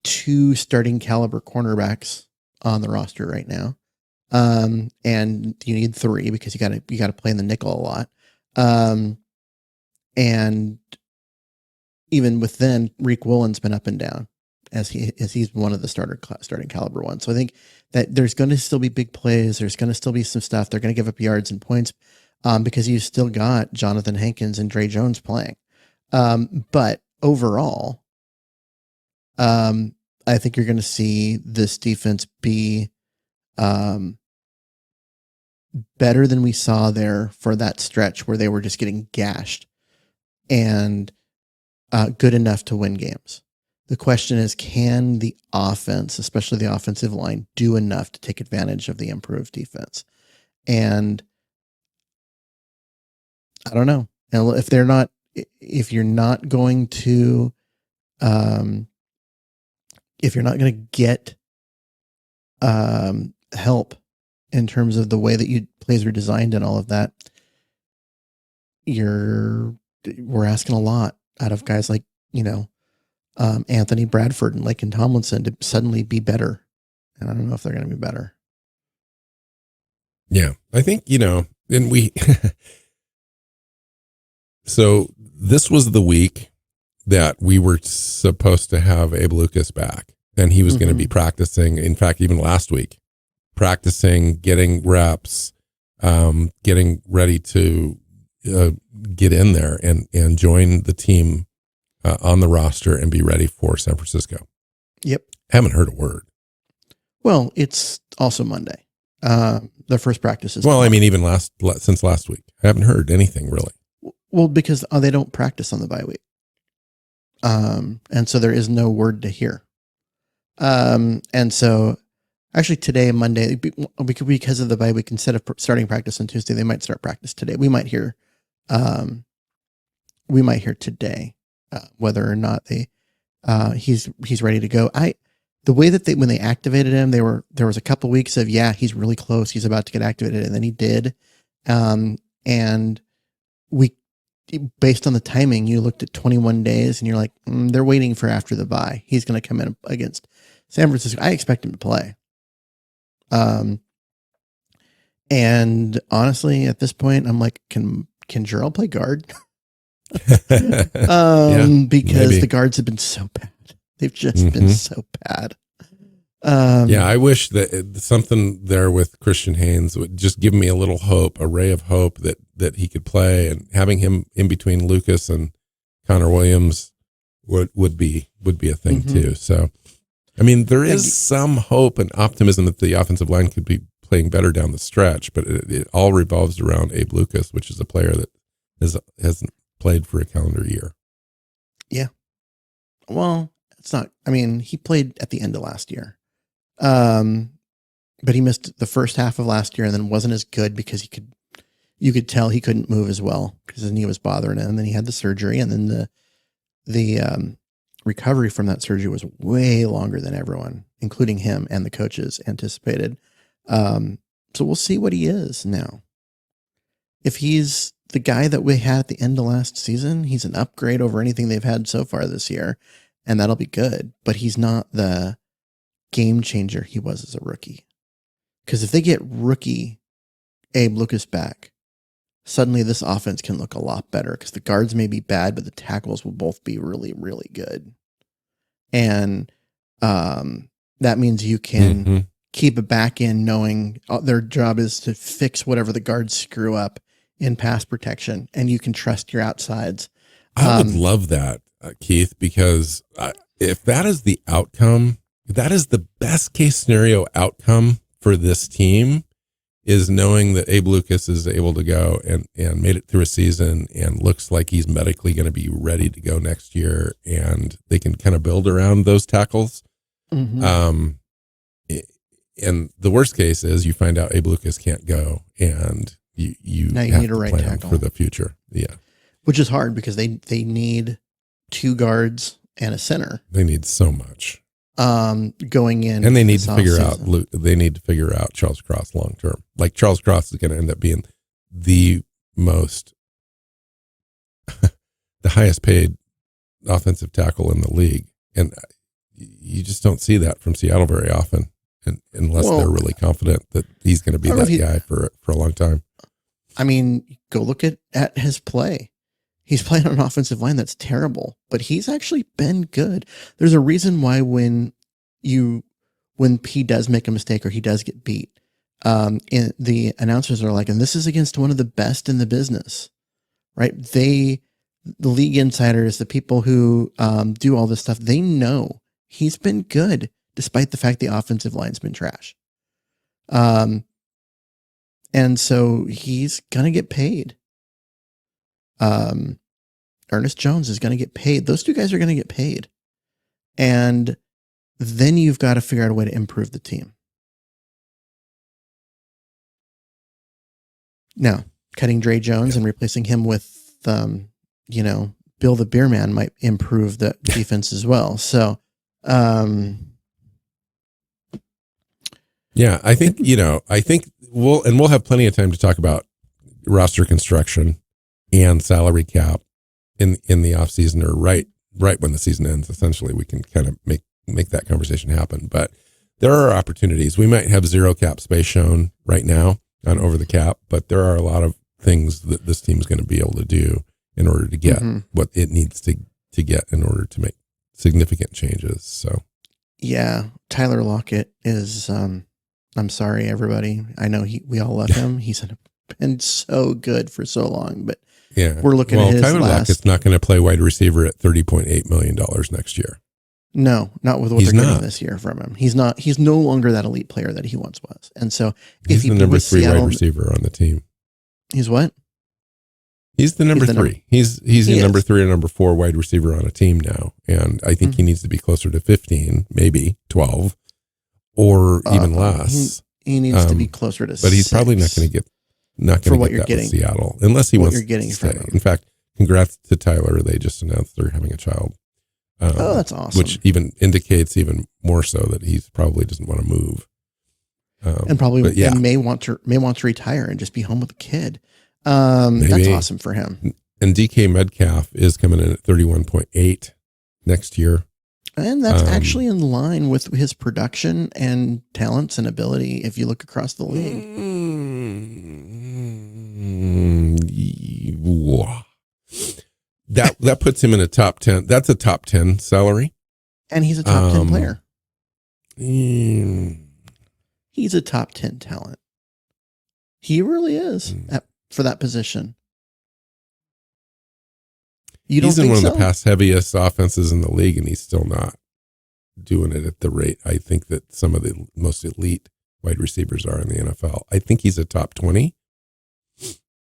2 starting caliber cornerbacks on the roster right now. And you need 3 because you got to play in the nickel a lot. And even with then, Reek Woolen's been up and down as he's one of the starting caliber ones. So I think that there's going to still be big plays. There's going to still be some stuff. They're going to give up yards and points, because you've still got Jonathan Hankins and Dre Jones playing. But overall, I think you're going to see this defense be better than we saw there for that stretch where they were just getting gashed, and good enough to win games. The question is, can the offense, especially the offensive line, do enough to take advantage of the improved defense? And I don't know. And if you're not going to get help in terms of the way that plays are designed and all of that, we're asking a lot out of guys like, Anthony Bradford and Laken Tomlinson to suddenly be better. And I don't know if they're going to be better. Yeah, I think, and we, so this was the week that we were supposed to have Abe Lucas back, and he was going to be practicing. In fact, even last week, practicing, getting reps, getting ready to get in there and join the team on the roster and be ready for San Francisco. Yep. Haven't heard a word. Well, it's also Monday. The first practice is well, tomorrow. I mean, even since last week, I haven't heard anything really. Well, because they don't practice on the bye week. And so there is no word to hear. And so actually today, Monday, because of the bye week, instead of starting practice on Tuesday, they might start practice today. We might hear today whether or not he's ready to go. The way that when they activated him, there was a couple weeks of, he's really close, he's about to get activated, and then he did. And we, based on the timing, you looked at 21 days and you're like, they're waiting for after the bye. He's going to come in against San Francisco. I expect him to play. And honestly, at this point, I'm like, can Jarrell play guard? Because maybe. The guards have been so bad. They've just been so bad. I wish that something there with Christian Haynes would just give me a little hope, a ray of hope that he could play, and having him in between Lucas and Connor Williams would be a thing too. So, I mean, there is some hope and optimism that the offensive line could be playing better down the stretch, but it all revolves around Abe Lucas, which is a player that hasn't played for a calendar year. Yeah. Well, it's not, I mean, he played at the end of last year. But he missed the first half of last year and then wasn't as good because you could tell he couldn't move as well because his knee was bothering him. And then he had the surgery, and then the recovery from that surgery was way longer than everyone, including him and the coaches, anticipated. So we'll see what he is now. If he's the guy that we had at the end of last season, he's an upgrade over anything they've had so far this year, and that'll be good. But he's not the game changer he was as a rookie. Because if they get rookie Abe Lucas back, suddenly this offense can look a lot better because the guards may be bad, but the tackles will both be really, really good. And that means you can keep a back end knowing their job is to fix whatever the guards screw up in pass protection, and you can trust your outsides. I would love that, Keith, because if that is the outcome, that is the best case scenario outcome for this team, is knowing that Abe Lucas is able to go and made it through a season and looks like he's medically going to be ready to go next year, and they can kind of build around those tackles. And the worst case is you find out Abe Lucas can't go, and you have need a right tackle for the future. Yeah. Which is hard because they need two guards and a center. They need so much. Going in, and they need to figure out Charles Cross long term. Like, Charles Cross is going to end up being the highest paid offensive tackle in the league, and you just don't see that from Seattle very often, unless they're really confident that he's going to be that guy for a long time. I mean, go look at his play. He's playing on an offensive line that's terrible, but he's actually been good. There's a reason why when he does make a mistake or he does get beat, the announcers are like, and this is against one of the best in the business, right? The league insiders, the people who do all this stuff, they know he's been good despite the fact the offensive line's been trash. And And so he's going to get paid. Ernest Jones is going to get paid. Those two guys are going to get paid. And then you've got to figure out a way to improve the team. Now, cutting Dre Jones and replacing him with, Bill the Beer Man might improve the defense as well. So, yeah, I think we'll have plenty of time to talk about roster construction and salary cap in the off season, or right when the season ends. Essentially, we can kind of make that conversation happen. But there are opportunities. We might have zero cap space shown right now on Over the Cap, but there are a lot of things that this team's going to be able to do in order to get what it needs to get in order to make significant changes. So, yeah, Tyler Lockett is. I'm sorry, everybody. I know we all love him. He's been so good for so long, but yeah, we're looking at his Tyler last. Lockett's not going to play wide receiver at $30.8 million next year. No, not with what they're getting this year from him. He's not. He's no longer that elite player that he once was. And so, he's the number 3 wide receiver on the team. He's what? He's the number 3. He's the number 3 or number 4 wide receiver on a team now, and I think he needs to be closer to 15, maybe 12, or even less. He needs to be closer to. But he's probably not going to get what you're getting with Seattle, unless he wants to stay. In fact, congrats to Tyler. They just announced they're having a child. That's awesome. Which even indicates even more so that he probably doesn't want to move, and probably may want to retire and just be home with a kid. Maybe. That's awesome for him. And DK Metcalf is coming in at 31.8 next year, and that's actually in line with his production and talents and ability. If you look across the league, that puts him in a top 10. That's a top 10 salary, and he's a top 10 player. He's a top 10 talent. He really is for that position. He's in one of the pass heaviest offenses in the league, and he's still not doing it at the rate I think that some of the most elite wide receivers are in the NFL. I think he's a top 20.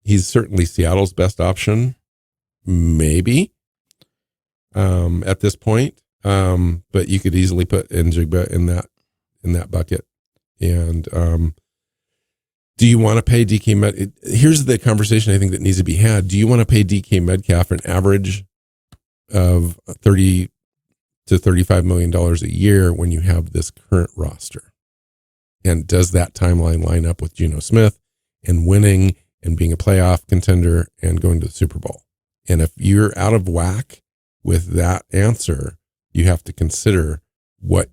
He's certainly Seattle's best option, maybe, at this point. But you could easily put Njigba in that bucket. And do you want to pay DK Metcalf? Here's the conversation I think that needs to be had. Do you want to pay DK Metcalf an average of $30 to $35 million a year when you have this current roster? And does that timeline line up with Geno Smith and winning and being a playoff contender and going to the Super Bowl? And if you're out of whack with that answer, you have to consider what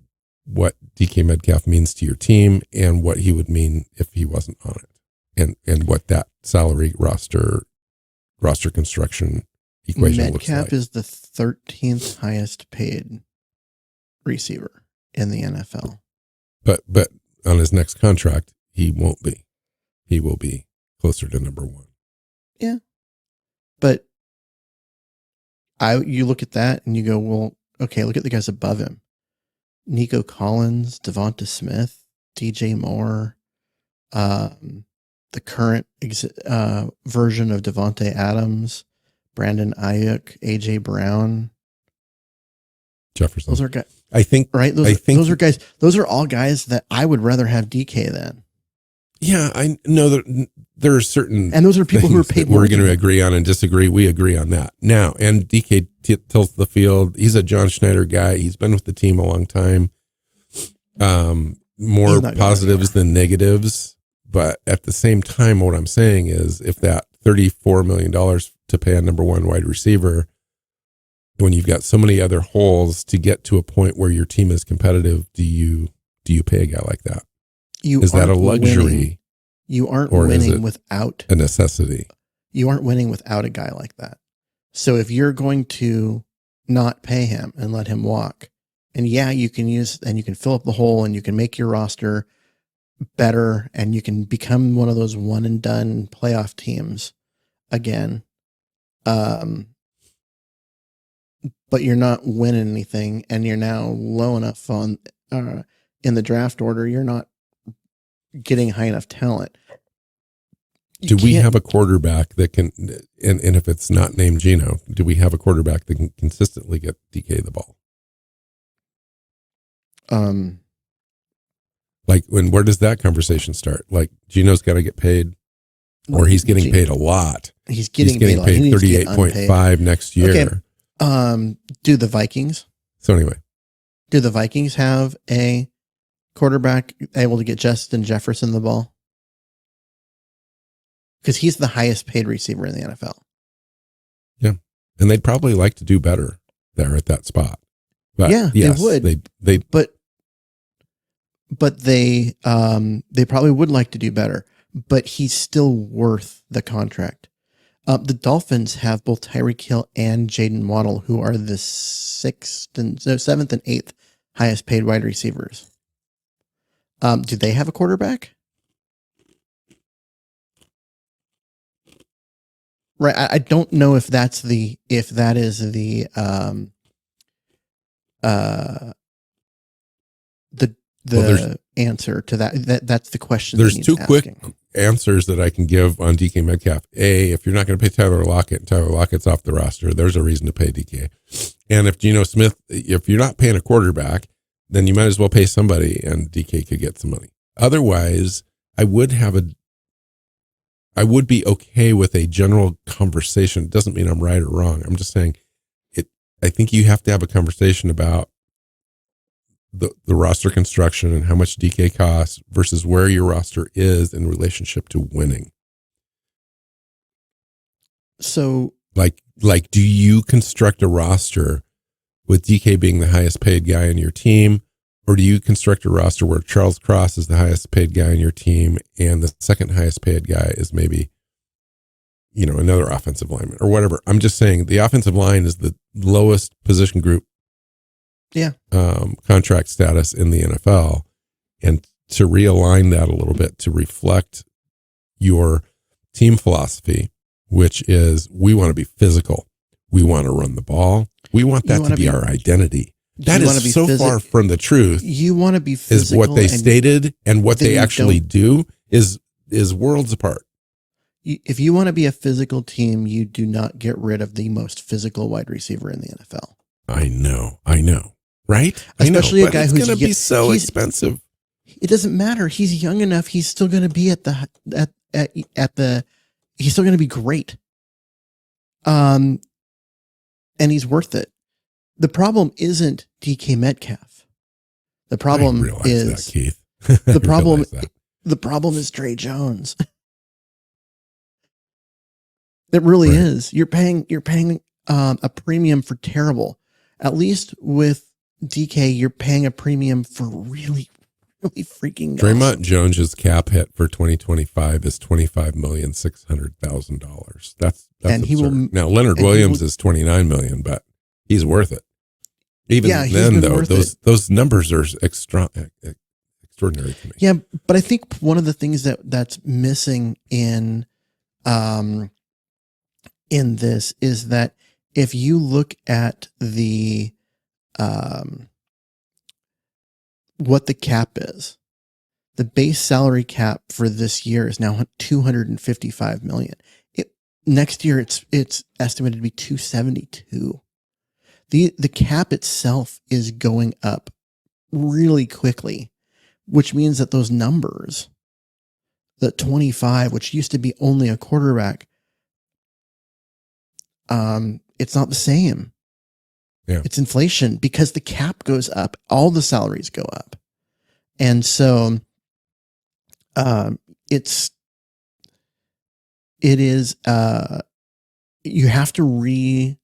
DK Metcalf means to your team and what he would mean if he wasn't on it, and what that salary roster construction equation looks like. Metcalf is the 13th highest paid receiver in the NFL. But on his next contract, he won't be. He will be closer to number 1. Yeah. But you look at that and you go, well, okay, look at the guys above him. Nico Collins, Devonta Smith, DJ Moore, the current version of Devontae Adams, Brandon Ayuk, AJ Brown, Jefferson. Those are guys. I think, right? Those are guys. Those are all guys that I would rather have DK than. Yeah, I know that there are certain, and those are people who are paid. We're going to agree on and disagree. We agree on that now. And DK tilts the field. He's a John Schneider guy. He's been with the team a long time. More positives than negatives, but at the same time, what I'm saying is, if that $34 million to pay a number 1 wide receiver, when you've got so many other holes to get to a point where your team is competitive, do you pay a guy like that? Is that a luxury? Winning. You aren't winning without a necessity. You aren't winning without a guy like that. So if you're going to not pay him and let him walk, and you can fill up the hole and you can make your roster better and you can become one of those one and done playoff teams again. But you're not winning anything, and you're now low enough on in the draft order. You're not getting high enough talent. Do we have a quarterback that can, and if it's not named Geno, do we have a quarterback that can consistently get DK the ball? Like, where does that conversation start? Like, Geno's got to get paid, or he's getting paid a lot. He's getting paid 38.5 next year. Okay. Do the Vikings? So anyway, do the Vikings have a quarterback able to get Justin Jefferson the ball? Because he's the highest paid receiver in the NFL. Yeah, and they'd probably like to do better there at that spot. But yeah, yes, they would. But they probably would like to do better. But he's still worth the contract. The Dolphins have both Tyreek Hill and Jaden Waddle, who are the 7th and 8th highest paid wide receivers. Do they have a quarterback? Right. I don't know if that is the answer to that. That's the question. There's two quick answers that I can give on DK Metcalf. A, if you're not going to pay Tyler Lockett, and Tyler Lockett's off the roster, there's a reason to pay DK. And if Geno Smith, if you're not paying a quarterback, then you might as well pay somebody and DK could get some money. Otherwise, I would be okay with a general conversation. It doesn't mean I'm right or wrong. I'm just saying I think you have to have a conversation about the roster construction and how much DK costs versus where your roster is in relationship to winning. So like, do you construct a roster with DK being the highest paid guy in your team? Or do you construct a roster where Charles Cross is the highest paid guy in your team and the second highest paid guy is maybe, another offensive lineman or whatever? I'm just saying the offensive line is the lowest position group contract status in the NFL. And to realign that a little bit to reflect your team philosophy, which is we want to be physical. We want to run the ball. We want that to be our identity. That is so far from the truth. You want to be physical. Is what they stated and what they actually do is worlds apart. If you want to be a physical team, you do not get rid of the most physical wide receiver in the NFL. I know. Right? Especially a guy who's going to be so expensive. It doesn't matter. He's young enough. He's still going to be he's still going to be great. And he's worth it. The problem isn't DK Metcalf. The problem is Keith. The problem is Trey Jones. It really is. You're paying a premium for terrible. At least with DK, you're paying a premium for really, really freaking Draymond awesome. Jones's cap hit for 2025 is $25,600,000. That's and absurd. Now Leonard Williams is $29 million, but he's worth it. Even then, though, those numbers are extraordinary to me. Yeah, but I think one of the things that's missing in this is that if you look at the what the cap is, the base salary cap for this year is now $255 million. Next year, it's estimated to be $272. The cap itself is going up really quickly, which means that those numbers, the 25, which used to be only a quarterback, it's not the same. Yeah. It's inflation because the cap goes up, all the salaries go up. And so it is you have to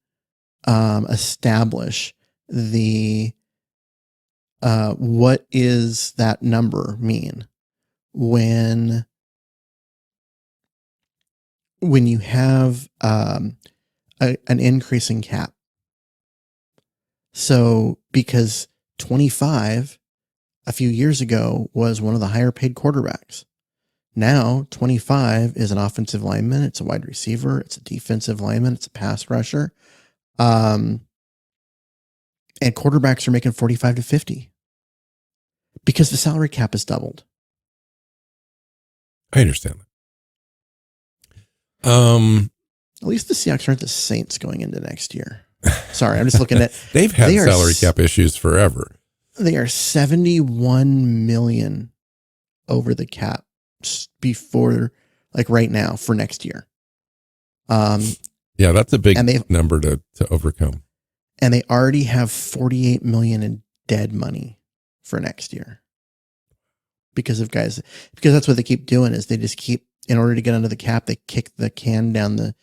establish the what is that number mean when you have an increasing cap. So because 25 a few years ago was one of the higher paid quarterbacks. Now 25 is an offensive lineman, it's a wide receiver, it's a defensive lineman, it's a pass rusher. And quarterbacks are making 45 to 50 because the salary cap is doubled. I understand that. At least the Seahawks aren't the Saints going into next year. Sorry, I'm just looking at. They've had salary cap issues forever. They are $71 million over the cap before, like right now, for next year. Yeah, that's a big number to overcome. And they already have $48 million in dead money for next year. Because that's what they keep doing is they just keep, in order to get under the cap, they kick the can down the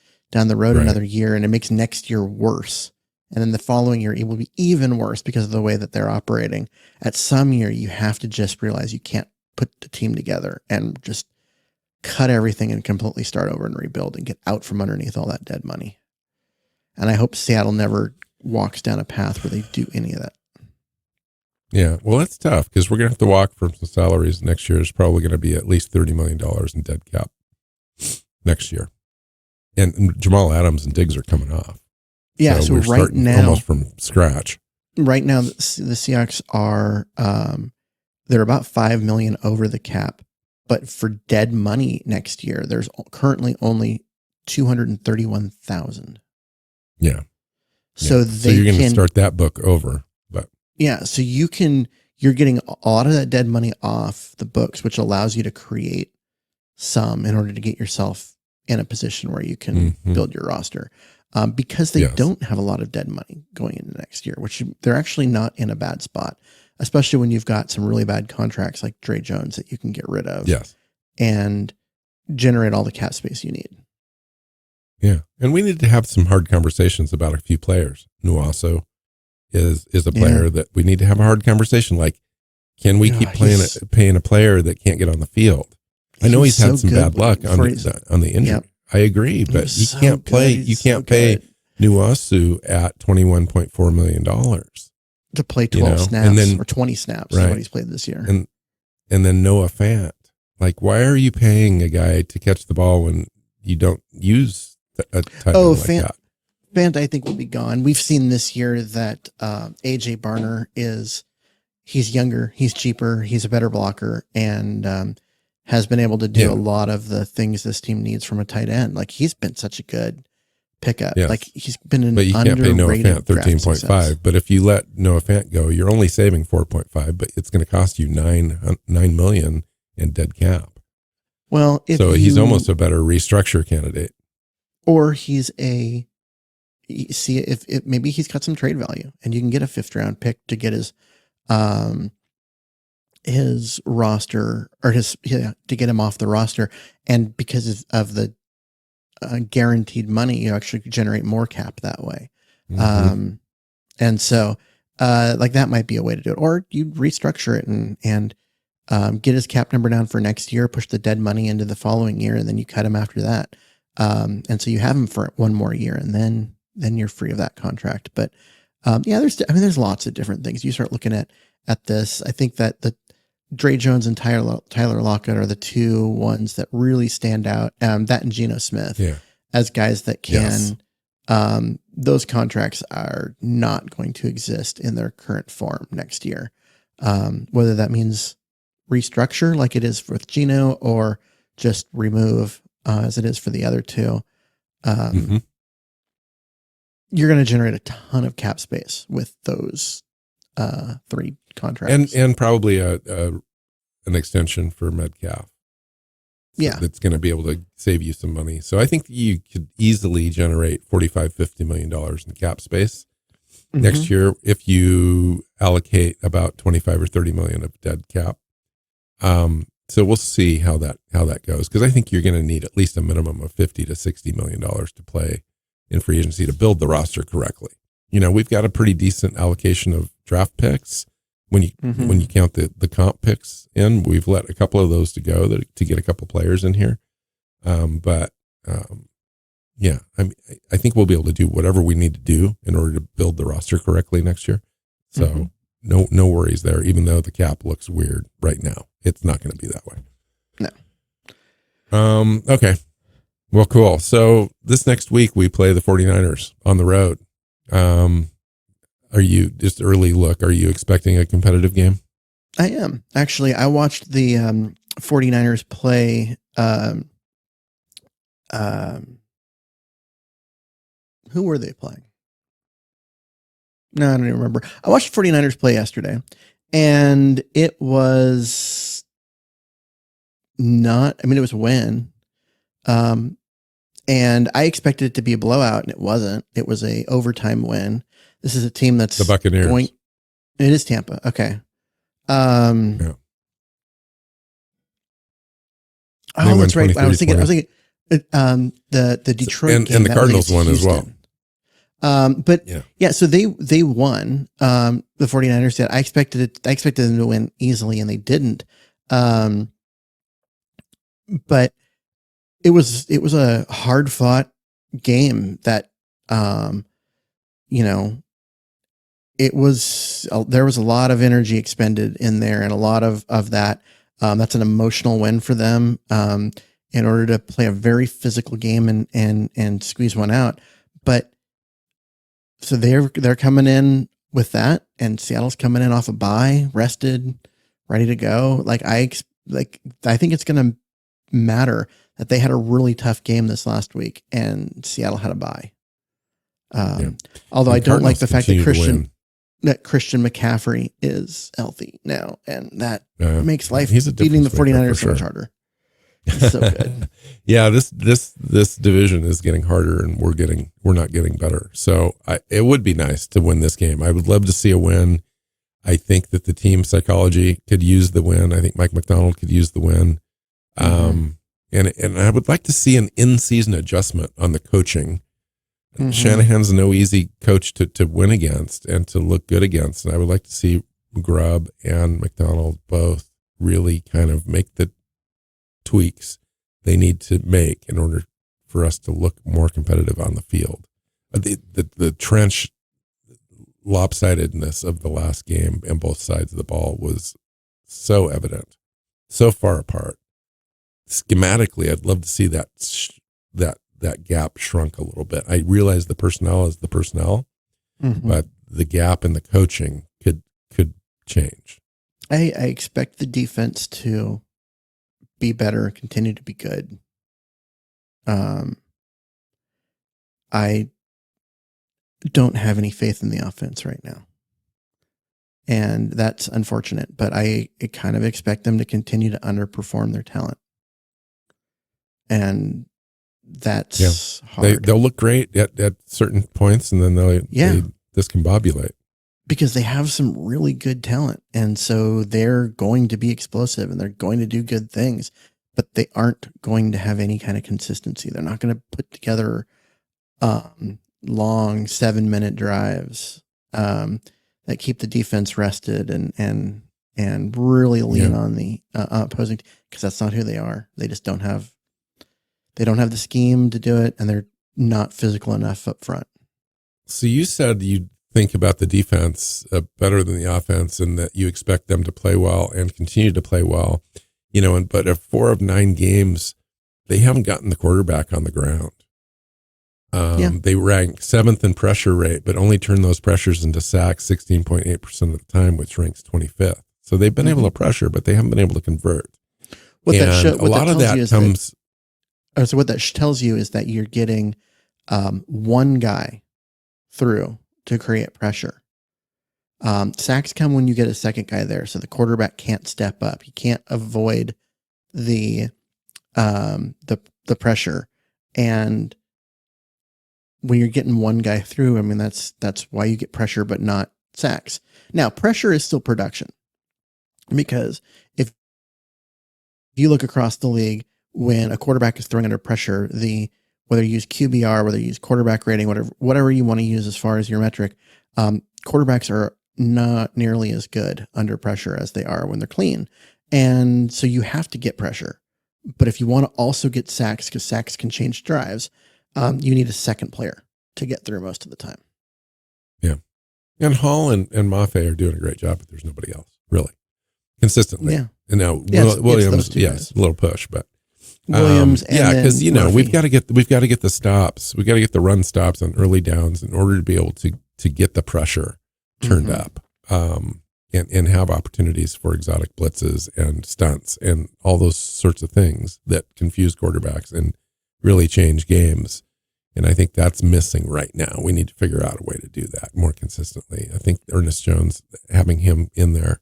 road another year, and it makes next year worse. And then the following year, it will be even worse because of the way that they're operating. At some year, you have to just realize you can't put the team together and just cut everything and completely start over and rebuild and get out from underneath all that dead money. And I hope Seattle never walks down a path where they do any of that. Yeah, well, that's tough because we're going to have to walk from some salaries next year. Is probably going to be at least $30 million in dead cap next year. And Jamal Adams and Diggs are coming off. Yeah, so we're right now, almost from scratch. Right now, the Seahawks are they're about $5 million over the cap, but for dead money next year, there's currently only $231,000. Yeah. So you're going to start that book over, but yeah, so you're getting a lot of that dead money off the books, which allows you to create some in order to get yourself in a position where you can build your roster. Because they don't have a lot of dead money going into next year, which they're actually not in a bad spot, especially when you've got some really bad contracts like Dre Jones that you can get rid of and generate all the cap space you need. Yeah. And we need to have some hard conversations about a few players. Nuaso is a player that we need to have a hard conversation. Like, can we keep paying a player that can't get on the field? I know he's had some bad luck on the injury. Yep. I agree, but you can't play. You can't pay Nuasu at $21.4 million to play 12 snaps or 20 snaps. Is what he's played this year. And then Noah Fant. Like, why are you paying a guy to catch the ball when you don't use a tight end like that? Fant, I think, will be gone. We've seen this year that AJ Barner he's younger, he's cheaper, he's a better blocker, and has been able to do a lot of the things this team needs from a tight end. Like, he's been such a good pickup. Yes. Like, he's been an underrated. But you can't pay Noah Fant 13.5. But if you let Noah Fant go, you're only saving 4.5, but it's going to cost you $9 million in dead cap. Well, he's almost a better restructure candidate. Or he's if maybe he's got some trade value, and you can get a 5th round pick to get his roster or to get him off the roster. And because of the guaranteed money, you actually generate more cap that way. And so like that might be a way to do it, or you restructure it and get his cap number down for next year, push the dead money into the following year, and then you cut him after that. And so you have him for one more year, and then you're free of that contract. But there's lots of different things. You start looking at this. I think that the Dre Jones and Tyler Lockett are the two ones that really stand out. That and Geno Smith as guys that can. Those contracts are not going to exist in their current form next year. Whether that means restructure like it is with Geno, or just remove as it is for the other two. You're going to generate a ton of cap space with those 3 contracts, and probably an extension for Metcalf. That's going to be able to save you some money. So I think you could easily generate $45-50 million in cap space next year if you allocate about 25 or 30 million of dead cap. So we'll see how that goes, because I think you're going to need at least a minimum of $50 to $60 million to play in free agency to build the roster correctly. We've got a pretty decent allocation of draft picks. When you count the comp picks in, we've let a couple of those to go to get a couple players in here. I think we'll be able to do whatever we need to do in order to build the roster correctly next year. So no worries there, even though the cap looks weird right now. It's not going to be that way. No. Okay. Well, cool. So this next week we play the 49ers on the road. Are you, just early look, are you expecting a competitive game? I am. Actually, I watched the 49ers play who were they playing? No, I don't even remember. I watched 49ers play yesterday, and it was not, I mean, it was a win. And I expected it to be a blowout, and it wasn't. It was a overtime win. This is a team that's The Buccaneers. It is Tampa. Okay. Yeah. Oh, that's right. I was thinking the Detroit game, and the Cardinals won as well. But yeah, so they won. The 49ers did. I expected them to win easily, and they didn't. But it was a hard fought game that, it was, there was a lot of energy expended in there, and a lot of that. That's an emotional win for them. In order to play a very physical game and squeeze one out. But so they're coming in with that, and Seattle's coming in off a bye, rested, ready to go. I think it's going to matter that they had a really tough game this last week, and Seattle had a bye. Although I don't like the fact that Christian McCaffrey is healthy now, and that makes life beating the 49ers so much harder. It's so good. Yeah, this division is getting harder, and we're not getting better. So it would be nice to win this game. I would love to see a win. I think that the team psychology could use the win. I think Mike McDonald could use the win. And I would like to see an in-season adjustment on the coaching. Shanahan's no easy coach to win against and to look good against. And I would like to see Grubb and McDonald both really kind of make the tweaks they need to make in order for us to look more competitive on the field. The trench lopsidedness of the last game and both sides of the ball was so evident, so far apart. Schematically, I'd love to see that gap shrunk a little bit. I realize the personnel is the personnel, but the gap in the coaching could change. I expect the defense to be better, continue to be good. I don't have any faith in the offense right now, and that's unfortunate. But I kind of expect them to continue to underperform their talent, and that's hard. They'll look great at certain points, and then they discombobulate. Because they have some really good talent, and so they're going to be explosive, and they're going to do good things, but they aren't going to have any kind of consistency. They're not going to put together long 7-minute drives that keep the defense rested and really lean on the opposing, because that's not who they are. They just don't have the scheme to do it, and they're not physical enough up front. So you said you think about the defense better than the offense, and that you expect them to play well and continue to play well, but at 4 of 9 games, they haven't gotten the quarterback on the ground. They rank 7th in pressure rate, but only turn those pressures into sacks 16.8% of the time, which ranks 25th. So they've been able to pressure, but they haven't been able to convert. So what that tells you is that you're getting one guy through to create pressure. Sacks come when you get a second guy there, so the quarterback can't step up. He can't avoid the pressure, and when you're getting one guy through, I mean that's why you get pressure, but not sacks. Now, pressure is still production, because if you look across the league, when a quarterback is throwing under pressure, whether you use QBR, whether you use quarterback rating, whatever you want to use as far as your metric, quarterbacks are not nearly as good under pressure as they are when they're clean. And so you have to get pressure. But if you want to also get sacks, because sacks can change drives, you need a second player to get through most of the time. Yeah. And Hall and Maffei are doing a great job, but there's nobody else, really, consistently. Yeah. And now Williams, yes, a little push, but Williams, because we've got to get the stops, we got to get the run stops on early downs in order to be able to get the pressure turned up, and have opportunities for exotic blitzes and stunts and all those sorts of things that confuse quarterbacks and really change games. And I think that's missing right now. We need to figure out a way to do that more consistently. I think Ernest Jones, having him in there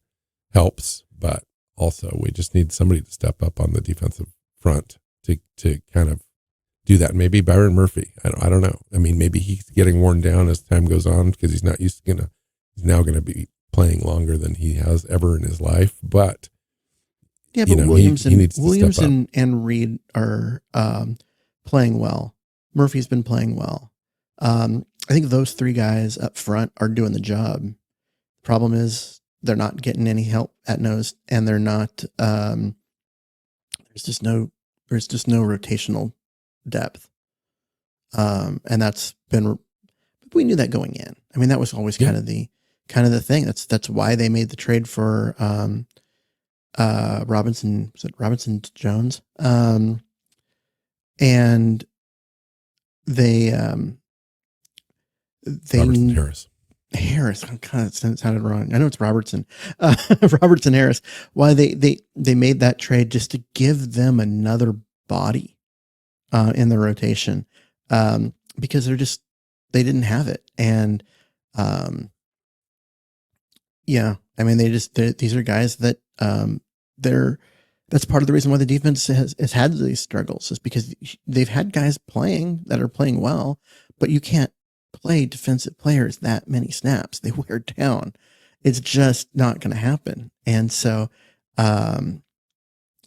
helps, but also we just need somebody to step up on the defensive front to kind of do that. Maybe Byron Murphy. I don't know. I mean, maybe he's getting worn down as time goes on because he's now going to be playing longer than he has ever in his life. But yeah, but Williams and and Reed are playing well. Murphy's been playing well. I think those three guys up front are doing the job. Problem is they're not getting any help at nose, and they're not. There's just no rotational depth, and that's been. We knew that going in. I mean, that was always kind of the thing. That's why they made the trade for Robinson. Was it Robinson Jones? And they Robertson Harris. God, it sounded wrong. I know it's Robertson. Robertson Harris. Why they made that trade just to give them another body in the rotation, because they didn't have it. And yeah, I mean, these are guys that that's part of the reason why the defense has had these struggles, is because they've had guys playing that are playing well, but you can't play defensive players that many snaps. They wear down. It's just not going to happen. And so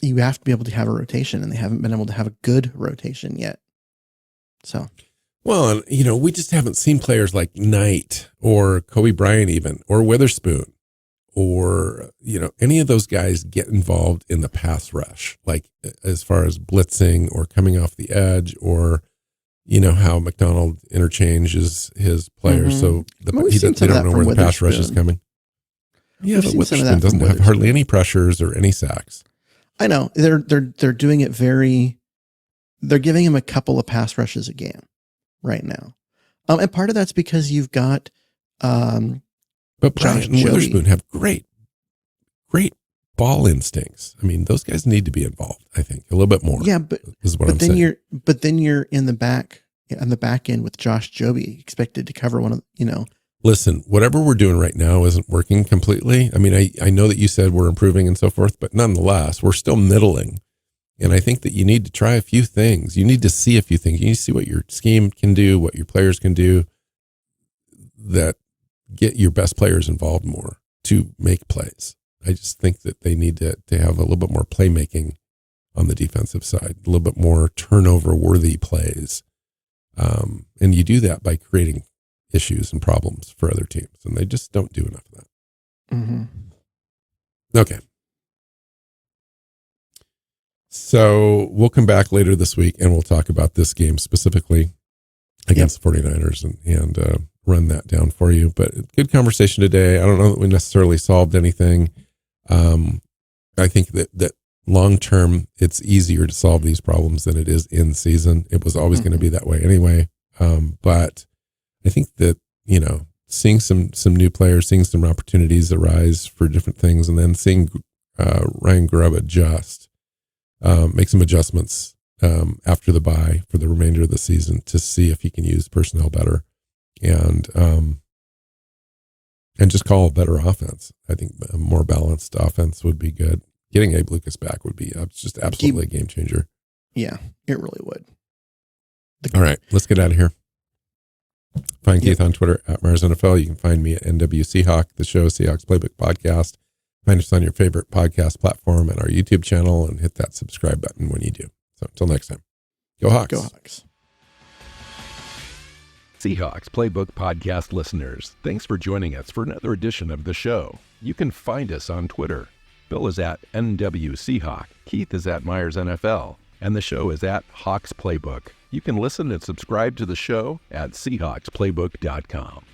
you have to be able to have a rotation, and they haven't been able to have a good rotation yet. So, well, we just haven't seen players like Knight or Kobe Bryant even, or Witherspoon, or, any of those guys get involved in the pass rush, like as far as blitzing or coming off the edge, or, how McDonald interchanges his players. So they don't know where the pass rush is coming. Yeah, but Witherspoon doesn't have hardly any pressures or any sacks. I know they're doing it they're giving him a couple of pass rushes a game right now. And part of that's because you've got, but Bryant and Witherspoon have great ball instincts. I mean, those guys need to be involved, I think, a little bit more. Yeah, but then you're in the back, on the back end with Josh Joby expected to cover one of, Listen, whatever we're doing right now isn't working completely. I mean, I know that you said we're improving and so forth, but nonetheless, we're still middling. And I think that you need to try a few things. You need to see a few things. You need to see what your scheme can do, what your players can do, that get your best players involved more to make plays. I just think that they need to have a little bit more playmaking on the defensive side, a little bit more turnover-worthy plays. And you do that by creating issues and problems for other teams, and they just don't do enough of that. Mm-hmm. Okay. So we'll come back later this week, and we'll talk about this game specifically against the 49ers and run that down for you. But good conversation today. I don't know that we necessarily solved anything. I think that long term, it's easier to solve these problems than it is in season. It was always going to be that way anyway. But I think that, seeing some new players, seeing some opportunities arise for different things, and then seeing Ryan Grubb make some adjustments after the bye for the remainder of the season to see if he can use personnel better and just call a better offense. I think a more balanced offense would be good. Getting Abe Lucas back would be just absolutely a game changer. Yeah, it really would. All right, let's get out of here. Find Keith on Twitter at Mars NFL. You can find me at NW Seahawk, the show Seahawks Playbook podcast. Find us on your favorite podcast platform and our YouTube channel, and hit that subscribe button when you do. So until next time, go Hawks. Go Hawks. Seahawks Playbook podcast listeners, thanks for joining us for another edition of the show. You can find us on Twitter. Bill is at NW Seahawk, Keith is at Myers NFL, and the show is at Hawks Playbook. You can listen and subscribe to the show at SeahawksPlaybook.com.